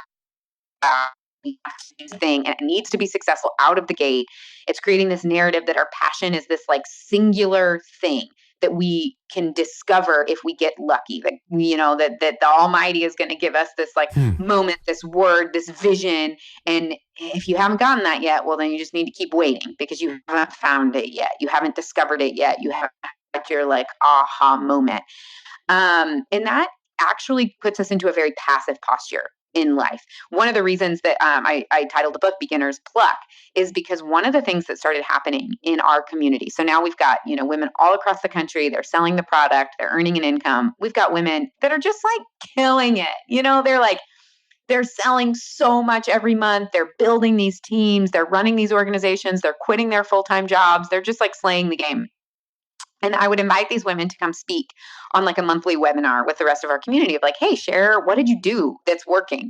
to do this thing and it needs to be successful out of the gate. It's creating this narrative that our passion is this like singular thing that we can discover if we get lucky, that, that the Almighty is going to give us this like moment, this word, this vision. And if you haven't gotten that yet, well, then you just need to keep waiting because you haven't found it yet. You haven't discovered it yet. You haven't had your like aha moment. And that actually puts us into a very passive posture in life. One of the reasons that I titled the book Beginner's Pluck is because one of the things that started happening in our community. So now we've got, women all across the country, they're selling the product, they're earning an income. We've got women that are just like killing it. They're selling so much every month. They're building these teams. They're running these organizations. They're quitting their full-time jobs. They're just like slaying the game. And I would invite these women to come speak on like a monthly webinar with the rest of our community of like, hey, share, what did you do that's working,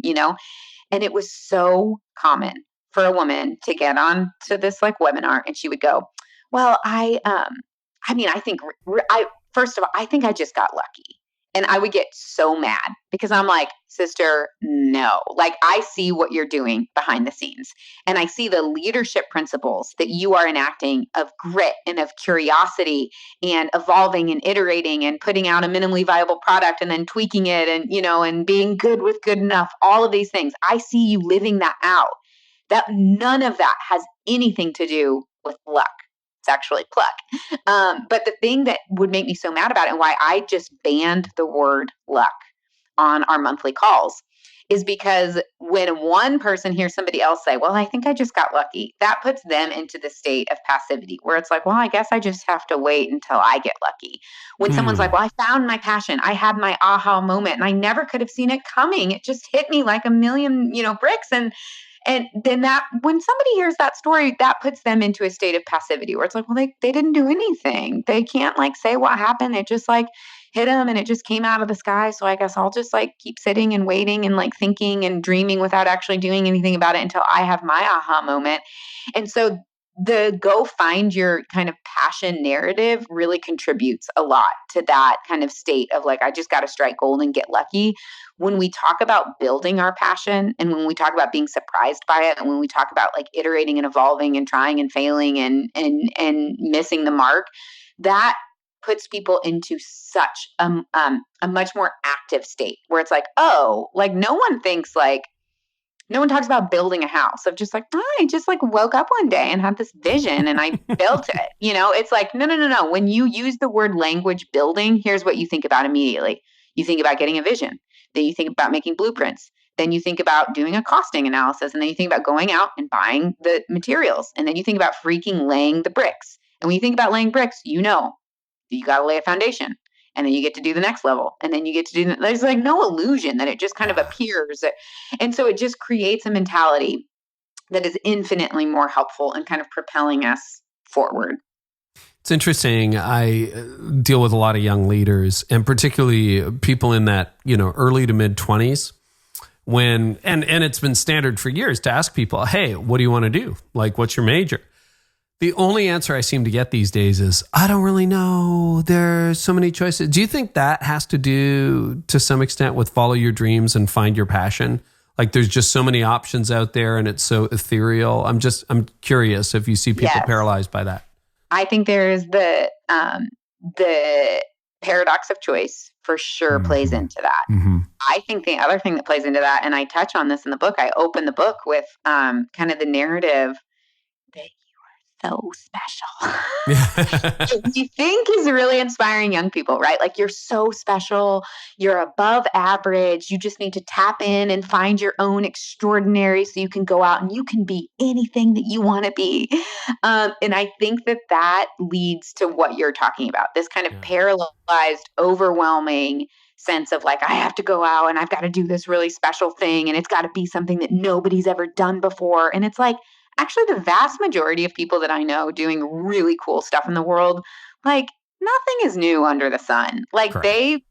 And it was so common for a woman to get on to this like webinar and she would go, well, first of all, I think I just got lucky. And I would get so mad because I'm like, sister, no. Like I see what you're doing behind the scenes. And I see the leadership principles that you are enacting of grit and of curiosity and evolving and iterating and putting out a minimally viable product and then tweaking it and, and being good with good enough, all of these things. I see you living that out. That none of that has anything to do with luck. It's actually pluck. But the thing that would make me so mad about it and why I just banned the word luck on our monthly calls is because when one person hears somebody else say, well, I think I just got lucky, that puts them into the state of passivity where it's like, well, I guess I just have to wait until I get lucky. When someone's like, well, I found my passion, I had my aha moment and I never could have seen it coming. It just hit me like a million, bricks. And then that when somebody hears that story, that puts them into a state of passivity where it's like, well, they didn't do anything. They can't like say what happened. It just like hit them and it just came out of the sky. So I guess I'll just like keep sitting and waiting and like thinking and dreaming without actually doing anything about it until I have my aha moment. And so the go find your kind of passion narrative really contributes a lot to that kind of state of like, I just got to strike gold and get lucky. When we talk about building our passion and when we talk about being surprised by it and when we talk about like iterating and evolving and trying and failing and missing the mark, that puts people into such a much more active state where it's like, oh, like no one talks about building a house of just like, I just like woke up one day and had this vision and I built it. It's like, no. When you use the word language building, here's what you think about immediately. You think about getting a vision. Then you think about making blueprints. Then you think about doing a costing analysis. And then you think about going out and buying the materials. And then you think about freaking laying the bricks. And when you think about laying bricks, you got to lay a foundation. And then you get to do the next level. And then you get to do, there's like no illusion that it just kind of appears. And so it just creates a mentality that is infinitely more helpful in kind of propelling us forward. It's interesting. I deal with a lot of young leaders and particularly people in that, early to mid 20s and it's been standard for years to ask people, hey, what do you want to do? Like, what's your major? The only answer I seem to get these days is, I don't really know. There's so many choices. Do you think that has to do to some extent with follow your dreams and find your passion? Like there's just so many options out there and it's so ethereal. I'm curious if you see people paralyzed by that. I think there's the paradox of choice for sure plays into that. Mm-hmm. I think the other thing that plays into that, and I touch on this in the book, I open the book with kind of the narrative that so special. You think is really inspiring young people, right? Like you're so special, you're above average, you just need to tap in and find your own extraordinary so you can go out and you can be anything that you want to be. And I think that leads to what you're talking about, this kind of paralyzed, overwhelming sense of like, I have to go out and I've got to do this really special thing and it's got to be something that nobody's ever done before. And it's like, actually, the vast majority of people that I know doing really cool stuff in the world, like nothing is new under the sun. Like they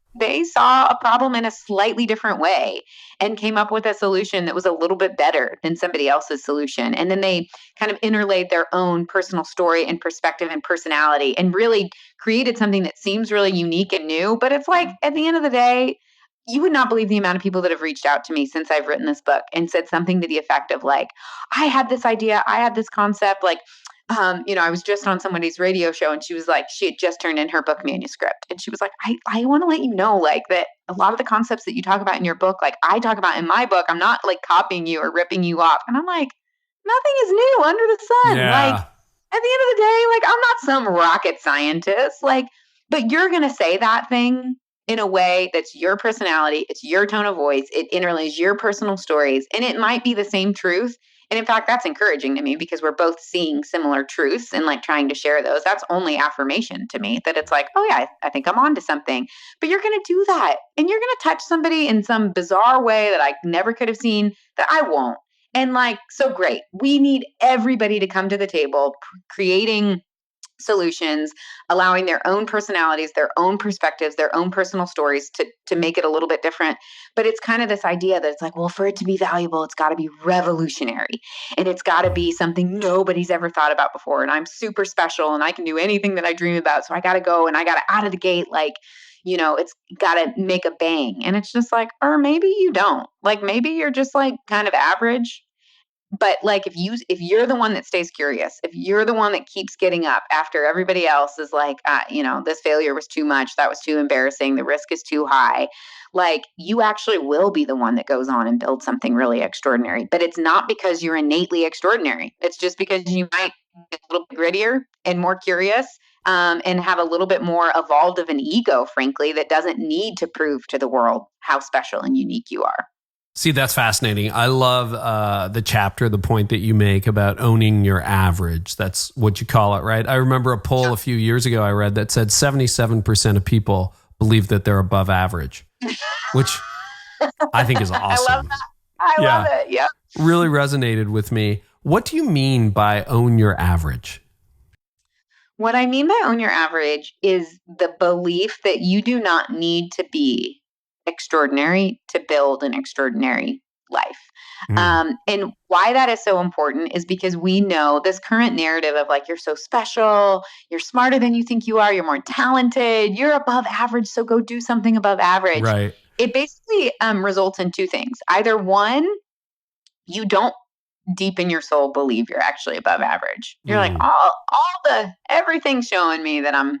saw a problem in a slightly different way and came up with a solution that was a little bit better than somebody else's solution. And then they kind of interlaid their own personal story and perspective and personality and really created something that seems really unique and new. But it's like at the end of the day, you would not believe the amount of people that have reached out to me since I've written this book and said something to the effect of like, I had this idea, I had this concept, like I was just on somebody's radio show and she was like, she had just turned in her book manuscript. And she was like, I want to let you know, like, that a lot of the concepts that you talk about in your book, like I talk about in my book, I'm not like copying you or ripping you off. And I'm like, nothing is new under the sun. Like, Yeah. at the end of the day, like, I'm not some rocket scientist. Like, but you're going to say that thing in a way that's your personality, it's your tone of voice, it interlays your personal stories, and it might be the same truth. And in fact, that's encouraging to me because we're both seeing similar truths and like trying to share those. That's only affirmation to me that it's like, oh yeah, I think I'm on to something. But you're going to do that and you're going to touch somebody in some bizarre way that I never could have seen that I won't. And like, so great. We need everybody to come to the table, creating solutions, allowing their own personalities, their own perspectives, their own personal stories to make it a little bit different. But it's kind of this idea that it's like, well, for it to be valuable, it's got to be revolutionary and it's got to be something nobody's ever thought about before. And I'm super special and I can do anything that I dream about. So I got to go and I got to out of the gate, like, it's got to make a bang. And it's just like, or maybe you don't. Like maybe you're just like kind of average. But like if you're the one that stays curious, if you're the one that keeps getting up after everybody else is like, this failure was too much, that was too embarrassing, the risk is too high, like you actually will be the one that goes on and builds something really extraordinary. But it's not because you're innately extraordinary. It's just because you might be a little bit grittier and more curious, and have a little bit more evolved of an ego, frankly, that doesn't need to prove to the world how special and unique you are. See, that's fascinating. I love the chapter, the point that you make about owning your average. That's what you call it, right? I remember a poll a few years ago I read that said 77% of people believe that they're above average, which I think is awesome. I love that. I love it. Yeah. Really resonated with me. What do you mean by own your average? What I mean by own your average is the belief that you do not need to be extraordinary to build an extraordinary life. And why that is so important is because we know this current narrative of like, you're so special, you're smarter than you think you are, you're more talented, you're above average, so go do something above average. Right. It basically results in two things. Either one, you don't deep in your soul believe you're actually above average. You're like, everything's showing me that I'm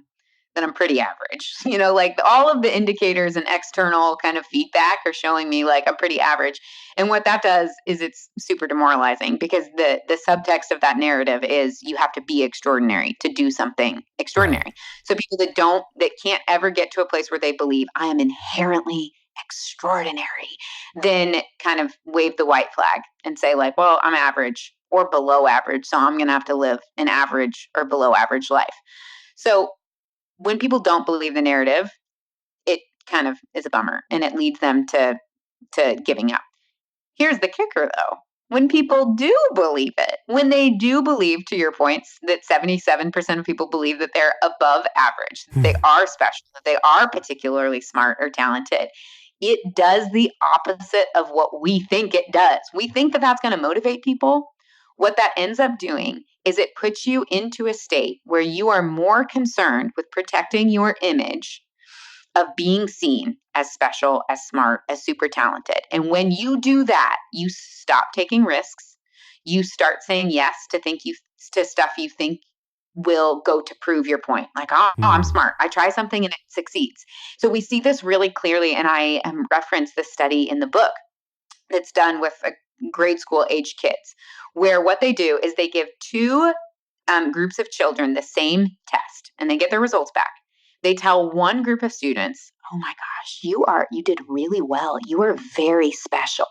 pretty average. Like all of the indicators and external kind of feedback are showing me like I'm pretty average. And what that does is it's super demoralizing because the subtext of that narrative is you have to be extraordinary to do something extraordinary. Right. So people that can't ever get to a place where they believe I am inherently extraordinary, then kind of wave the white flag and say like, well, I'm average or below average, so I'm going to have to live an average or below average life. So when people don't believe the narrative, it kind of is a bummer and it leads them to giving up. Here's the kicker though. When people do believe it, when they do believe, to your points, that 77% of people believe that they're above average, that they are special, that they are particularly smart or talented, it does the opposite of what we think it does. We think that that's going to motivate people. What that ends up doing is it puts you into a state where you are more concerned with protecting your image of being seen as special, as smart, as super talented. And when you do that, you stop taking risks. You start saying yes to stuff you think will go to prove your point. Like, I'm smart. I try something and it succeeds. So we see this really clearly. And I reference this study in the book that's done with grade school age kids, where what they do is they give two groups of children the same test and they get their results back. They tell one group of students, oh my gosh, you did really well. You are very special.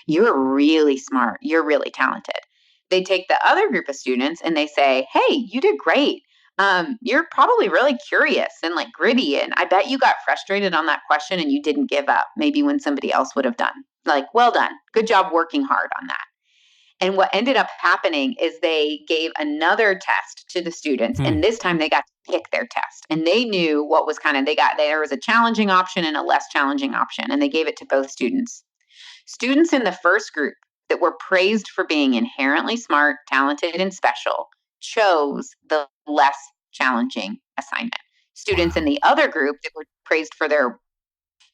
You're really smart. You're really talented. They take the other group of students and they say, hey, you did great. You're probably really curious and like gritty. And I bet you got frustrated on that question and you didn't give up. Maybe when somebody else would have done. Like, well done. Good job working hard on that. And what ended up happening is they gave another test to the students. And this time they got to pick their test. And they knew what was there was a challenging option and a less challenging option. And they gave it to both students. Students in the first group that were praised for being inherently smart, talented, and special chose the less challenging assignment. Students in the other group that were praised for their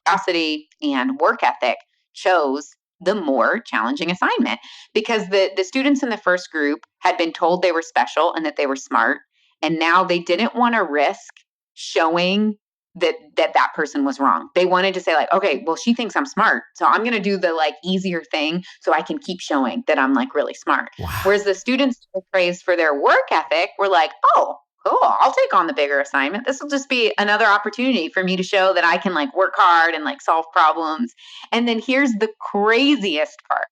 curiosity and work ethic chose the more challenging assignment, because the students in the first group had been told they were special and that they were smart. And now they didn't want to risk showing that person was wrong. They wanted to say like, okay, well, she thinks I'm smart, so I'm going to do the like easier thing so I can keep showing that I'm like really smart. Wow. Whereas the students who were praised for their work ethic were like, oh, cool, I'll take on the bigger assignment. This will just be another opportunity for me to show that I can like work hard and like solve problems. And then here's the craziest part.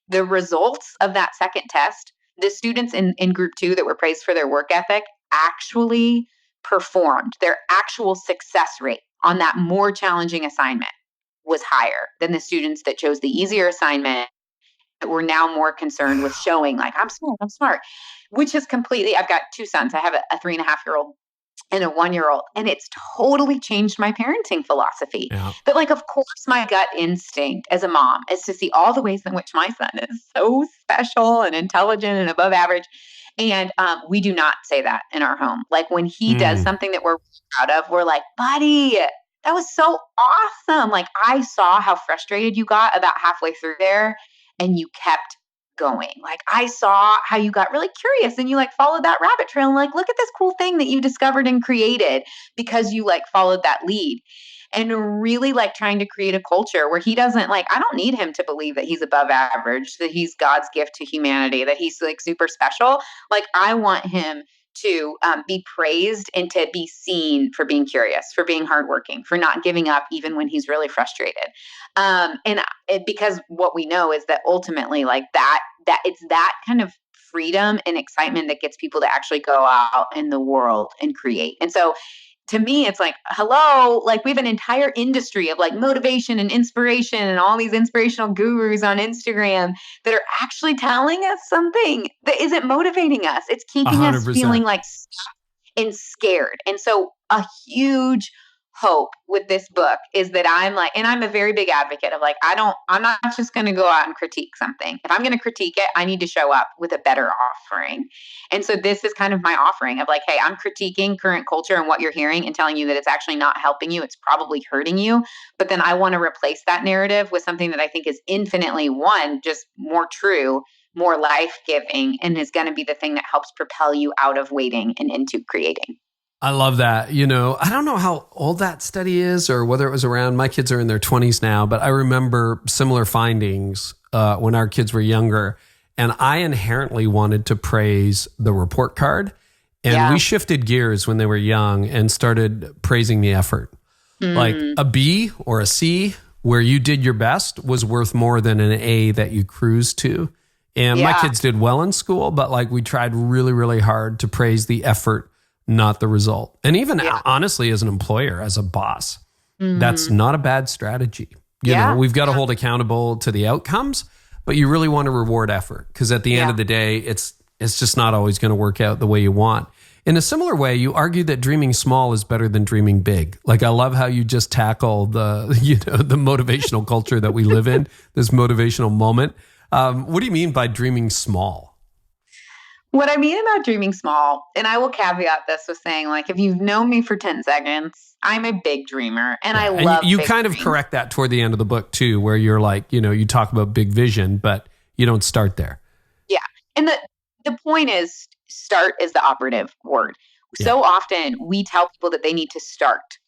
The results of that second test, the students in group 2 that were praised for their work ethic actually performed. Their actual success rate on that more challenging assignment was higher than the students that chose the easier assignment, that were now more concerned with showing like, I'm smart, which is completely, I've got 2 sons. I have a 3.5-year-old and a 1-year-old, and it's totally changed my parenting philosophy. Yeah. But like, of course, my gut instinct as a mom is to see all the ways in which my son is so special and intelligent and above average. And we do not say that in our home. Like when he does something that we're proud of, we're like, buddy, that was so awesome. Like I saw how frustrated you got about halfway through there and you kept going. Like I saw how you got really curious and you like followed that rabbit trail and like, look at this cool thing that you discovered and created because you like followed that lead. And really like trying to create a culture where he doesn't like, I don't need him to believe that he's above average, that he's God's gift to humanity, that he's like super special. Like I want him to be praised and to be seen for being curious, for being hardworking, for not giving up even when he's really frustrated. Because what we know is that ultimately like that it's that kind of freedom and excitement that gets people to actually go out in the world and create. And so to me, it's like, hello, like we have an entire industry of like motivation and inspiration and all these inspirational gurus on Instagram that are actually telling us something that isn't motivating us. It's keeping us 100%. feeling like stuck and scared. And so a huge hope with this book is that I'm like, and I'm a very big advocate of like, I'm not just going to go out and critique something. If I'm going to critique it, I need to show up with a better offering. And so this is kind of my offering of like, hey, I'm critiquing current culture and what you're hearing and telling you that it's actually not helping you. It's probably hurting you. But then I want to replace that narrative with something that I think is infinitely, one, just more true, more life-giving, and is going to be the thing that helps propel you out of waiting and into creating. I love that. You know, I don't know how old that study is or whether it was around, my kids are in their 20s now, but I remember similar findings when our kids were younger. And I inherently wanted to praise the report card. And we shifted gears when they were young and started praising the effort. Like a B or a C where you did your best was worth more than an A that you cruised to. And my kids did well in school, but like we tried really, really hard to praise the effort, not the result. And even honestly, as an employer, as a boss, that's not a bad strategy. You know, we've got to hold accountable to the outcomes, but you really want to reward effort because at the end of the day, it's just not always going to work out the way you want. In a similar way, you argue that dreaming small is better than dreaming big. Like I love how you just tackle the motivational culture that we live in, this motivational moment. What do you mean by dreaming small? What I mean about dreaming small, and I will caveat this with saying, like, if you've known me for 10 seconds, I'm a big dreamer and I love you big kind of dreams. correct that toward the end of the book too, where you're like, you talk about big vision, but you don't start there. Yeah. And the point is start is the operative word. Yeah. So often we tell people that they need to start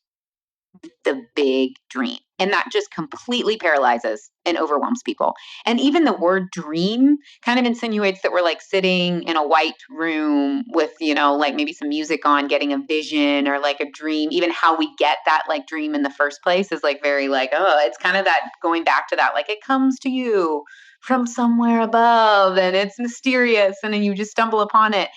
the big dream. And that just completely paralyzes and overwhelms people. And even the word dream kind of insinuates that we're like sitting in a white room with, like maybe some music on, getting a vision or like a dream. Even how we get that like dream in the first place is like very like, oh, it's kind of that going back to that, like it comes to you from somewhere above and it's mysterious and then you just stumble upon it.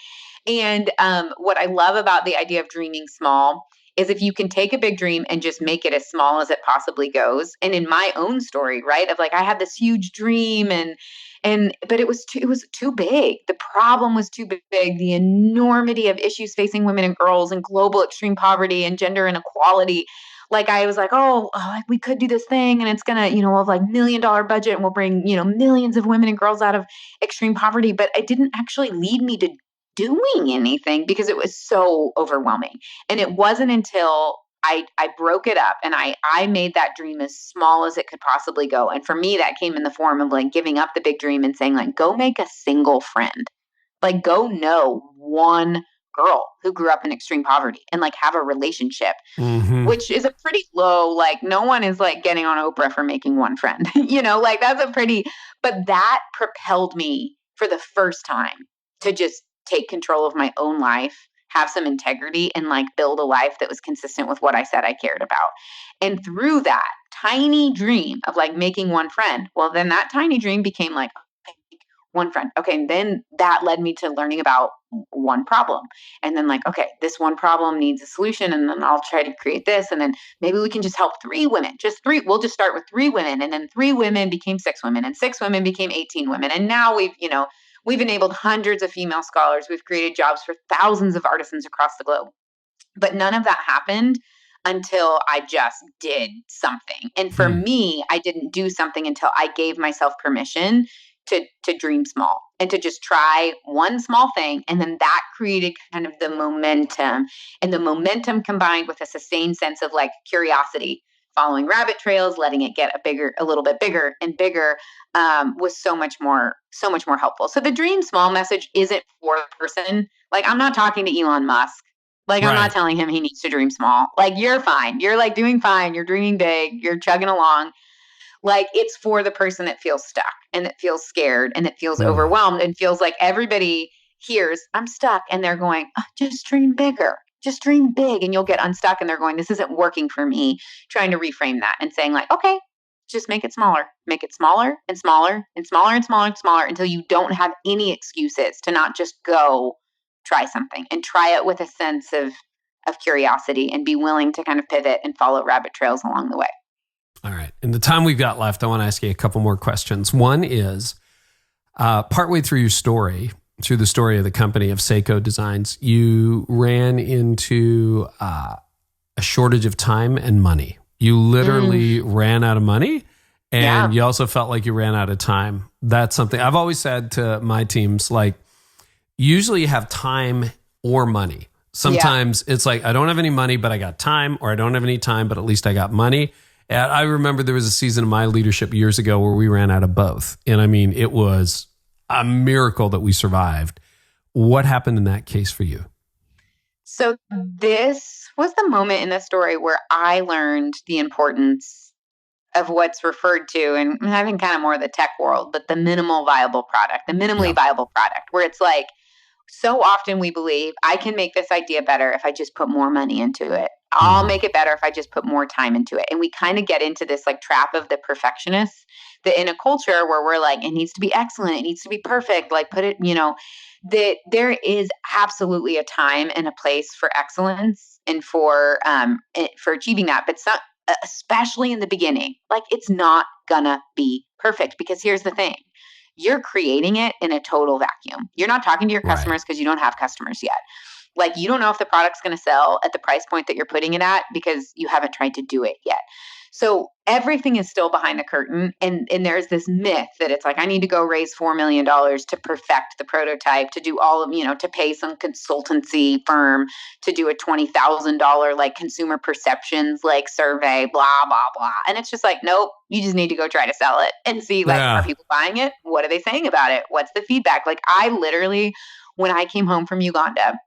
And what I love about the idea of dreaming small is if you can take a big dream and just make it as small as it possibly goes. And in my own story, right, of like I had this huge dream but it was too big. The problem was too big. The enormity of issues facing women and girls and global extreme poverty and gender inequality. Like I was like, like we could do this thing and it's gonna, we'll have like $1 million budget and we'll bring, millions of women and girls out of extreme poverty. But it didn't actually lead me to doing anything because it was so overwhelming. And it wasn't until I broke it up and I made that dream as small as it could possibly go. And for me, that came in the form of like giving up the big dream and saying like, go make a single friend. Like go know one girl who grew up in extreme poverty and like have a relationship, which is a pretty low, like no one is like getting on Oprah for making one friend, like that's but that propelled me for the first time to just take control of my own life, have some integrity and like build a life that was consistent with what I said I cared about. And through that tiny dream of like making one friend, well, then that tiny dream became like, one friend. Okay. And then that led me to learning about one problem. And then like, okay, this one problem needs a solution. And then I'll try to create this. And then maybe we can just help 3 women, just 3. We'll just start with 3 women. And then 3 women became 6 women and 6 women became 18 women. And now we've enabled hundreds of female scholars. We've created jobs for thousands of artisans across the globe. But none of that happened until I just did something. And for me, I didn't do something until I gave myself permission to dream small and to just try one small thing. And then that created kind of the momentum, and the momentum combined with a sustained sense of like curiosity, following rabbit trails, letting it get a little bit bigger and bigger, was so much more helpful. So the dream small message isn't for the person. Like I'm not talking to Elon Musk. Like I'm not telling him he needs to dream small. Like you're fine. You're like doing fine. You're dreaming big. You're chugging along. Like it's for the person that feels stuck and that feels scared and that feels overwhelmed and feels like everybody hears I'm stuck and they're going, oh, just dream bigger, just dream big. And you'll get unstuck and they're going, this isn't working for me. Trying to reframe that and saying like, okay, just make it smaller and smaller and smaller and smaller and smaller until you don't have any excuses to not just go try something and try it with a sense of curiosity and be willing to kind of pivot and follow rabbit trails along the way. All right. In the time we've got left, I want to ask you a couple more questions. One is, partway through your story, through the story of the company of Sseko Designs, you ran into a shortage of time and money. You literally ran out of money, and you also felt like you ran out of time. That's something I've always said to my teams, like, usually you have time or money. Sometimes it's like, I don't have any money, but I got time, or I don't have any time, but at least I got money. And I remember there was a season of my leadership years ago where we ran out of both. And I mean, it was a miracle that we survived. What happened in that case for you? So this was the moment in the story where I learned the importance of what's referred to, and I think kind of more of the tech world, but the minimal viable product, the minimally viable product, where it's like, so often we believe I can make this idea better if I just put more money into it. I'll make it better if I just put more time into it. And we kind of get into this like trap of the perfectionists, that in a culture where we're like, it needs to be excellent, it needs to be perfect, like put it, that there is absolutely a time and a place for excellence and for achieving that. But some, especially in the beginning, like it's not gonna be perfect, because here's the thing. You're creating it in a total vacuum. You're not talking to your customers because you don't have customers yet. Like you don't know if the product's going to sell at the price point that you're putting it at because you haven't tried to do it yet. So everything is still behind the curtain. And there's this myth that it's like, I need to go raise $4 million to perfect the prototype, to do all of, to pay some consultancy firm to do a $20,000 like consumer perceptions like survey, blah, blah, blah. And it's just like, nope, you just need to go try to sell it and see like, are people buying it? What are they saying about it? What's the feedback? Like I literally, when I came home from Uganda,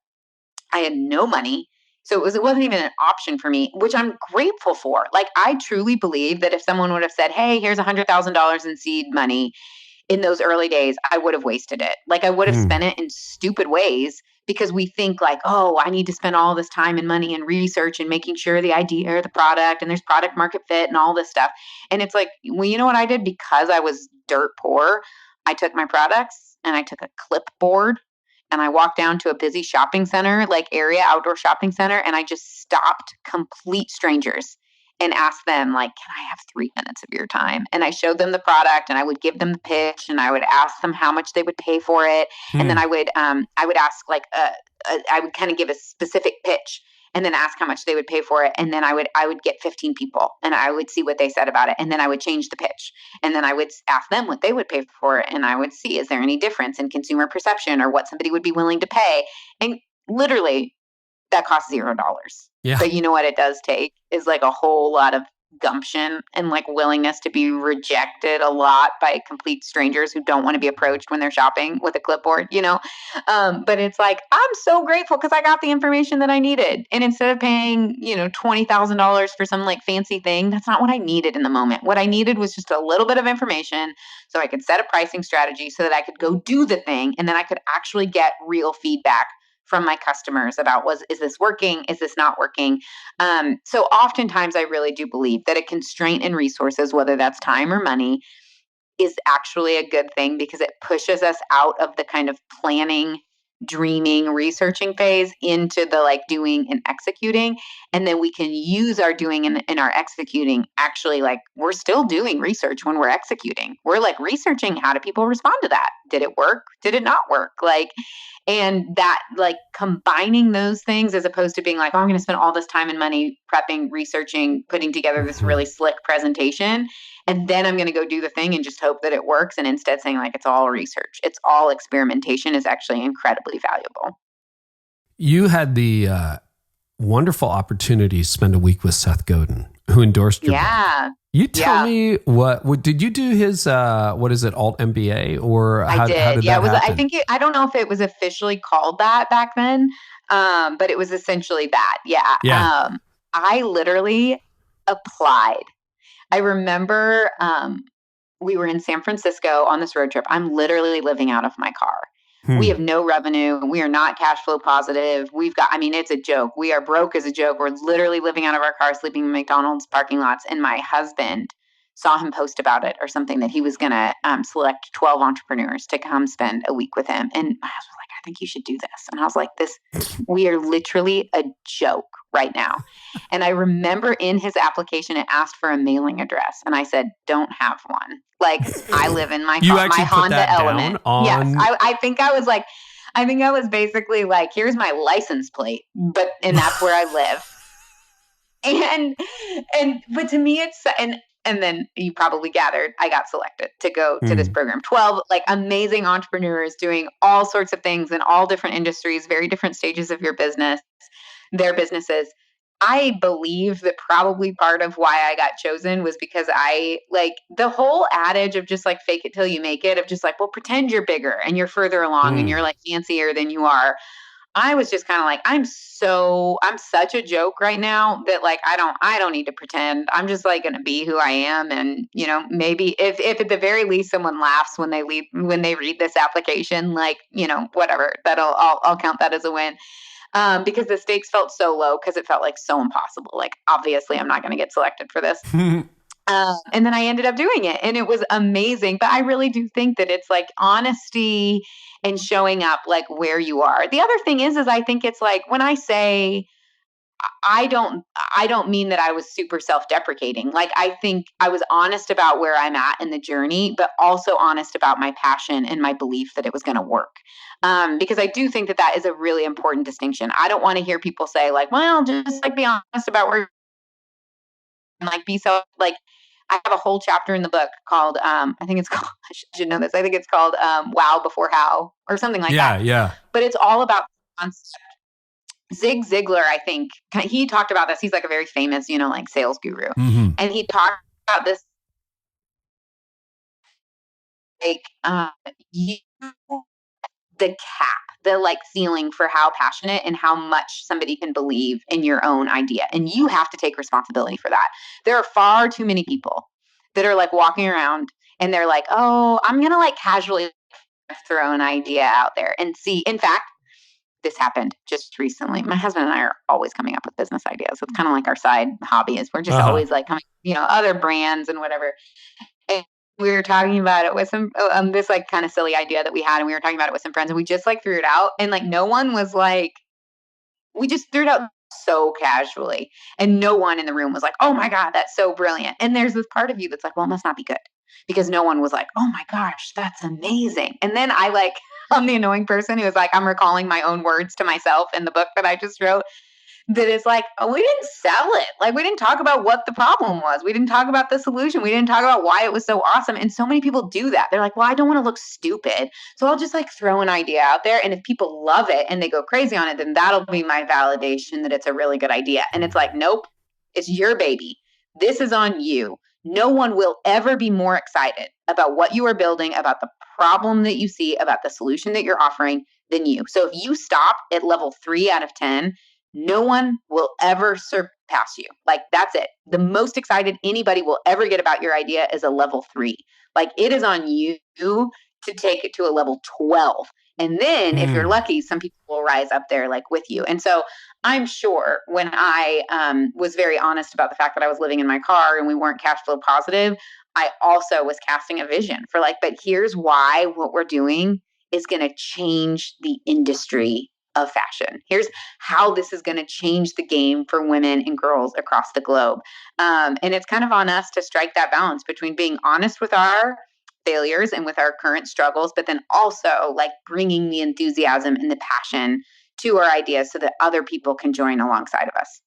I had no money. So it wasn't even an option for me, which I'm grateful for. Like, I truly believe that if someone would have said, hey, here's $100,000 in seed money in those early days, I would have wasted it. Like, I would have spent it in stupid ways, because we think like, oh, I need to spend all this time and money and research and making sure the idea or the product and there's product market fit and all this stuff. And it's like, well, you know what I did? Because I was dirt poor, I took my products and I took a clipboard and I walked down to a busy shopping center, like area, outdoor shopping center, and I just stopped complete strangers and asked them, like, can I have 3 minutes of your time? And I showed them the product, and I would give them the pitch, and I would ask them how much they would pay for it. And then I would ask like, I would kind of give a specific pitch and then ask how much they would pay for it. And then I would get 15 people and I would see what they said about it. And then I would change the pitch. And then I would ask them what they would pay for it. And I would see, is there any difference in consumer perception or what somebody would be willing to pay? And literally that costs $0. Yeah. But you know what it does take is like a whole lot of gumption and like willingness to be rejected a lot by complete strangers who don't want to be approached when they're shopping with a clipboard, but it's like, I'm so grateful because I got the information that I needed. And instead of paying, $20,000 for some like fancy thing, that's not what I needed in the moment. What I needed was just a little bit of information so I could set a pricing strategy so that I could go do the thing. And then I could actually get real feedback from my customers about is this working? Is this not working? So oftentimes I really do believe that a constraint in resources, whether that's time or money, is actually a good thing because it pushes us out of the kind of planning, dreaming, researching phase into the like doing and executing. And then we can use our doing and our executing. Actually, like we're still doing research when we're executing. We're like researching, how do people respond to that? Did it work? Did it not work? And that like combining those things as opposed to being like, oh, I'm going to spend all this time and money prepping, researching, putting together this really slick presentation. And then I'm going to go do the thing and just hope that it works. And instead saying like, it's all research, it's all experimentation is actually incredibly valuable. You had the wonderful opportunity to spend a week with Seth Godin, who endorsed your book. You tell me what did you do his what is it, alt MBA, or how did that happen? I don't know if it was officially called that back then, but it was essentially that. I literally applied. I remember we were in San Francisco on this road trip. I'm literally living out of my car. We have no revenue. We are not cash flow positive. It's a joke. We are broke as a joke. We're literally living out of our car, sleeping in McDonald's parking lots. And my husband saw him post about it or something that he was going to select 12 entrepreneurs to come spend a week with him. And my husband was like, I think you should do this. And I was like, we are literally a joke right now. And I remember in his application, it asked for a mailing address. And I said, don't have one. Like I live in my car, my Honda Element. Yes. I think I was basically like, here's my license plate, and that's where I live. But to me, and then you probably gathered, I got selected to go to this program. 12 like amazing entrepreneurs doing all sorts of things in all different industries, very different stages of their businesses. I believe that probably part of why I got chosen was because I like the whole adage of just like fake it till you make it, of just like, well, pretend you're bigger and you're further along and you're like fancier than you are. I was just kind of like, I'm such a joke right now that like, I don't need to pretend. I'm just like going to be who I am. And, maybe if at the very least someone laughs when they read this application, like, whatever, I'll count that as a win. Because the stakes felt so low because it felt like so impossible. Like, obviously I'm not going to get selected for this. And then I ended up doing it and it was amazing. But I really do think that it's like honesty and showing up like where you are. The other thing is I think it's like when I say, I don't mean that I was super self-deprecating. Like, I think I was honest about where I'm at in the journey, but also honest about my passion and my belief that it was going to work. Because I do think that is a really important distinction. I don't want to hear people say like, well, just like be honest about where and like be so like, I have a whole chapter in the book called, I think it's called, I should know this. I think it's called Wow Before How or something like that. Yeah. But it's all about concept. Zig Ziglar, I think, he talked about this. He's like a very famous, like sales guru. And he talked about this, like, the cap, the like ceiling for how passionate and how much somebody can believe in your own idea. And you have to take responsibility for that. There are far too many people that are like walking around and they're like, oh, I'm going to like casually throw an idea out there and see. In fact, this happened just recently. My husband and I are always coming up with business ideas. It's kind of like our side hobby is we're just always like coming, other brands and whatever. And we were talking about it with some, this like kind of silly idea that we had. And we were talking about it with some friends and we just like threw it out. And like, no one was like, we just threw it out so casually. And no one in the room was like, oh my God, that's so brilliant. And there's this part of you that's like, well, it must not be good. Because no one was like, oh my gosh, that's amazing. And then I'm the annoying person who is like, I'm recalling my own words to myself in the book that I just wrote. that is like, oh, we didn't sell it. Like, we didn't talk about what the problem was. We didn't talk about the solution. We didn't talk about why it was so awesome. And so many people do that. They're like, well, I don't want to look stupid. So I'll just like throw an idea out there. And if people love it and they go crazy on it, then that'll be my validation that it's a really good idea. And it's like, nope, it's your baby. This is on you. No one will ever be more excited about what you are building, about the problem that you see, about the solution that you're offering than you. So if you stop at level 3 out of 10, no one will ever surpass you. Like, that's it. The most excited anybody will ever get about your idea is a level 3. Like, it is on you to take it to a level 12. And then if you're lucky, some people will rise up there like with you. And so I'm sure when I was very honest about the fact that I was living in my car and we weren't cash flow positive, I also was casting a vision for like, but here's why what we're doing is going to change the industry of fashion. Here's how this is going to change the game for women and girls across the globe. And it's kind of on us to strike that balance between being honest with our failures and with our current struggles, but then also like bringing the enthusiasm and the passion to our ideas so that other people can join alongside of us.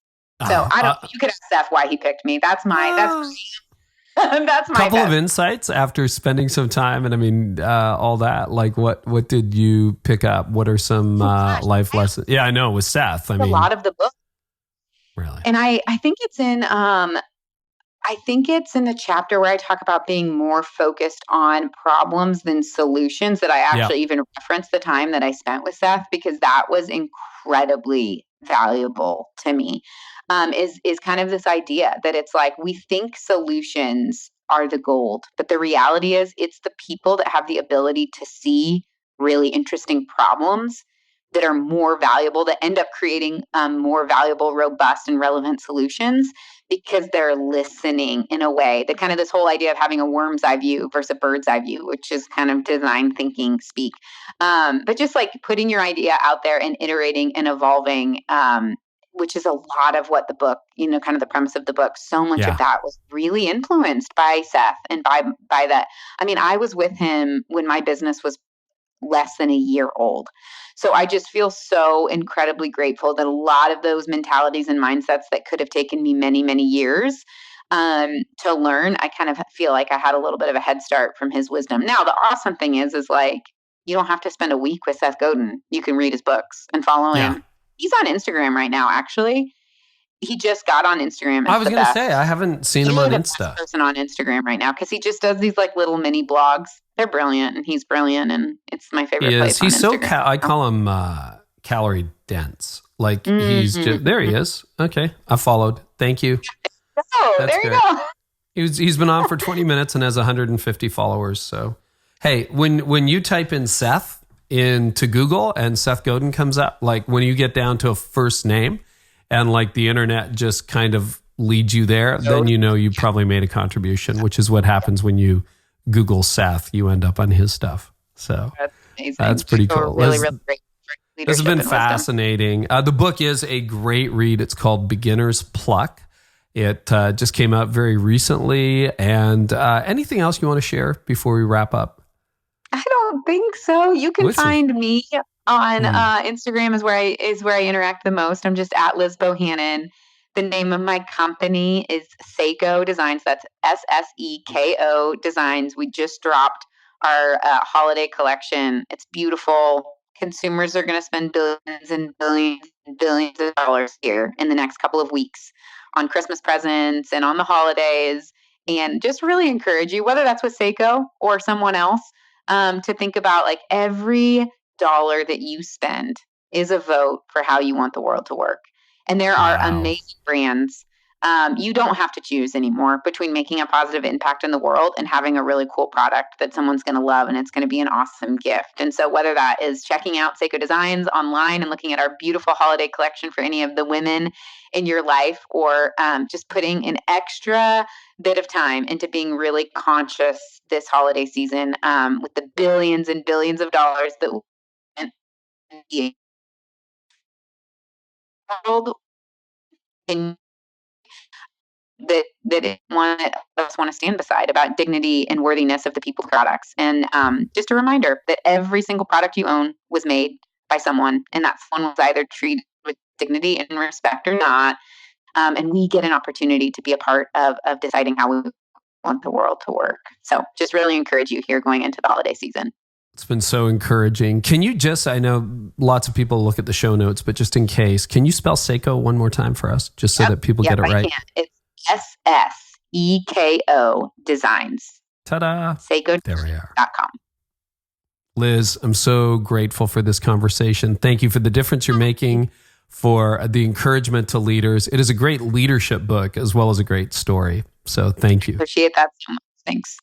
So I don't, you could ask Seth why he picked me. That's that's my couple best. of insights after spending some time. And I mean, all that, like what did you pick up? What are some life lessons? Yeah, I know with Seth. I mean, a lot of the book. Really? And I think it's in, I think it's in the chapter where I talk about being more focused on problems than solutions that I actually even reference the time that I spent with Seth, because that was incredibly valuable to me. Is kind of this idea that it's like we think solutions are the gold, but the reality is it's the people that have the ability to see really interesting problems that are more valuable, that end up creating more valuable, robust, and relevant solutions because they're listening in a way that kind of this whole idea of having a worm's eye view versus a bird's eye view, which is kind of design thinking speak. But just like putting your idea out there and iterating and evolving, which is a lot of what the book, kind of the premise of the book, so much of that was really influenced by Seth and by that. I mean, I was with him when my business was less than a year old. So I just feel so incredibly grateful that a lot of those mentalities and mindsets that could have taken me many, many years to learn, I kind of feel like I had a little bit of a head start from his wisdom. Now, the awesome thing is like, you don't have to spend a week with Seth Godin. You can read his books and follow him. He's on Instagram right now, actually. He just got on Instagram. I was going to say, I haven't seen him on Insta. He's the best person on Instagram right now because he just does these like little mini blogs. They're brilliant, and he's brilliant, and it's my favorite place. He's so I call him calorie dense. Like he's just there. He is. Okay, I followed. Thank you. Oh, there you go. He's been on for 20 minutes and has 150 followers. So, hey, when you type in Seth into Google and Seth Godin comes up, like when you get down to a first name, and like the internet just kind of leads you there, then you know you probably made a contribution, which is what happens when you Google Seth. You end up on his stuff. So that's amazing. That's pretty cool. Really great. This has been fascinating. The book is a great read. It's called Beginner's Pluck. It just came out very recently. And anything else you want to share before we wrap up? I don't think so. You can find me on Instagram is where I interact the most. I'm just at Liz Bohannon. The name of my company is Sseko Designs. That's Sseko Designs. We just dropped our holiday collection. It's beautiful. Consumers are going to spend billions and billions and billions of dollars here in the next couple of weeks on Christmas presents and on the holidays. And just really encourage you, whether that's with Sseko or someone else, to think about like every dollar that you spend is a vote for how you want the world to work. And there are amazing brands. You don't have to choose anymore between making a positive impact in the world and having a really cool product that someone's going to love and it's going to be an awesome gift. And so whether that is checking out Sseko Designs online and looking at our beautiful holiday collection for any of the women in your life, or just putting an extra bit of time into being really conscious this holiday season with the billions and billions of dollars that the world and that one of us want to stand beside, about dignity and worthiness of the people's products. And just a reminder that every single product you own was made by someone, and that someone was either treated with dignity and respect or not. And we get an opportunity to be a part of deciding how we want the world to work. So just really encourage you here going into the holiday season. It's been so encouraging. Can you just, I know lots of people look at the show notes, but just in case, can you spell Sseko one more time for us, just so that people get it right? I can. It's Sseko Designs. Ta-da. Sseko.com. Liz, I'm so grateful for this conversation. Thank you for the difference you're making, for the encouragement to leaders. It is a great leadership book as well as a great story. So thank you. Appreciate that so much. Thanks.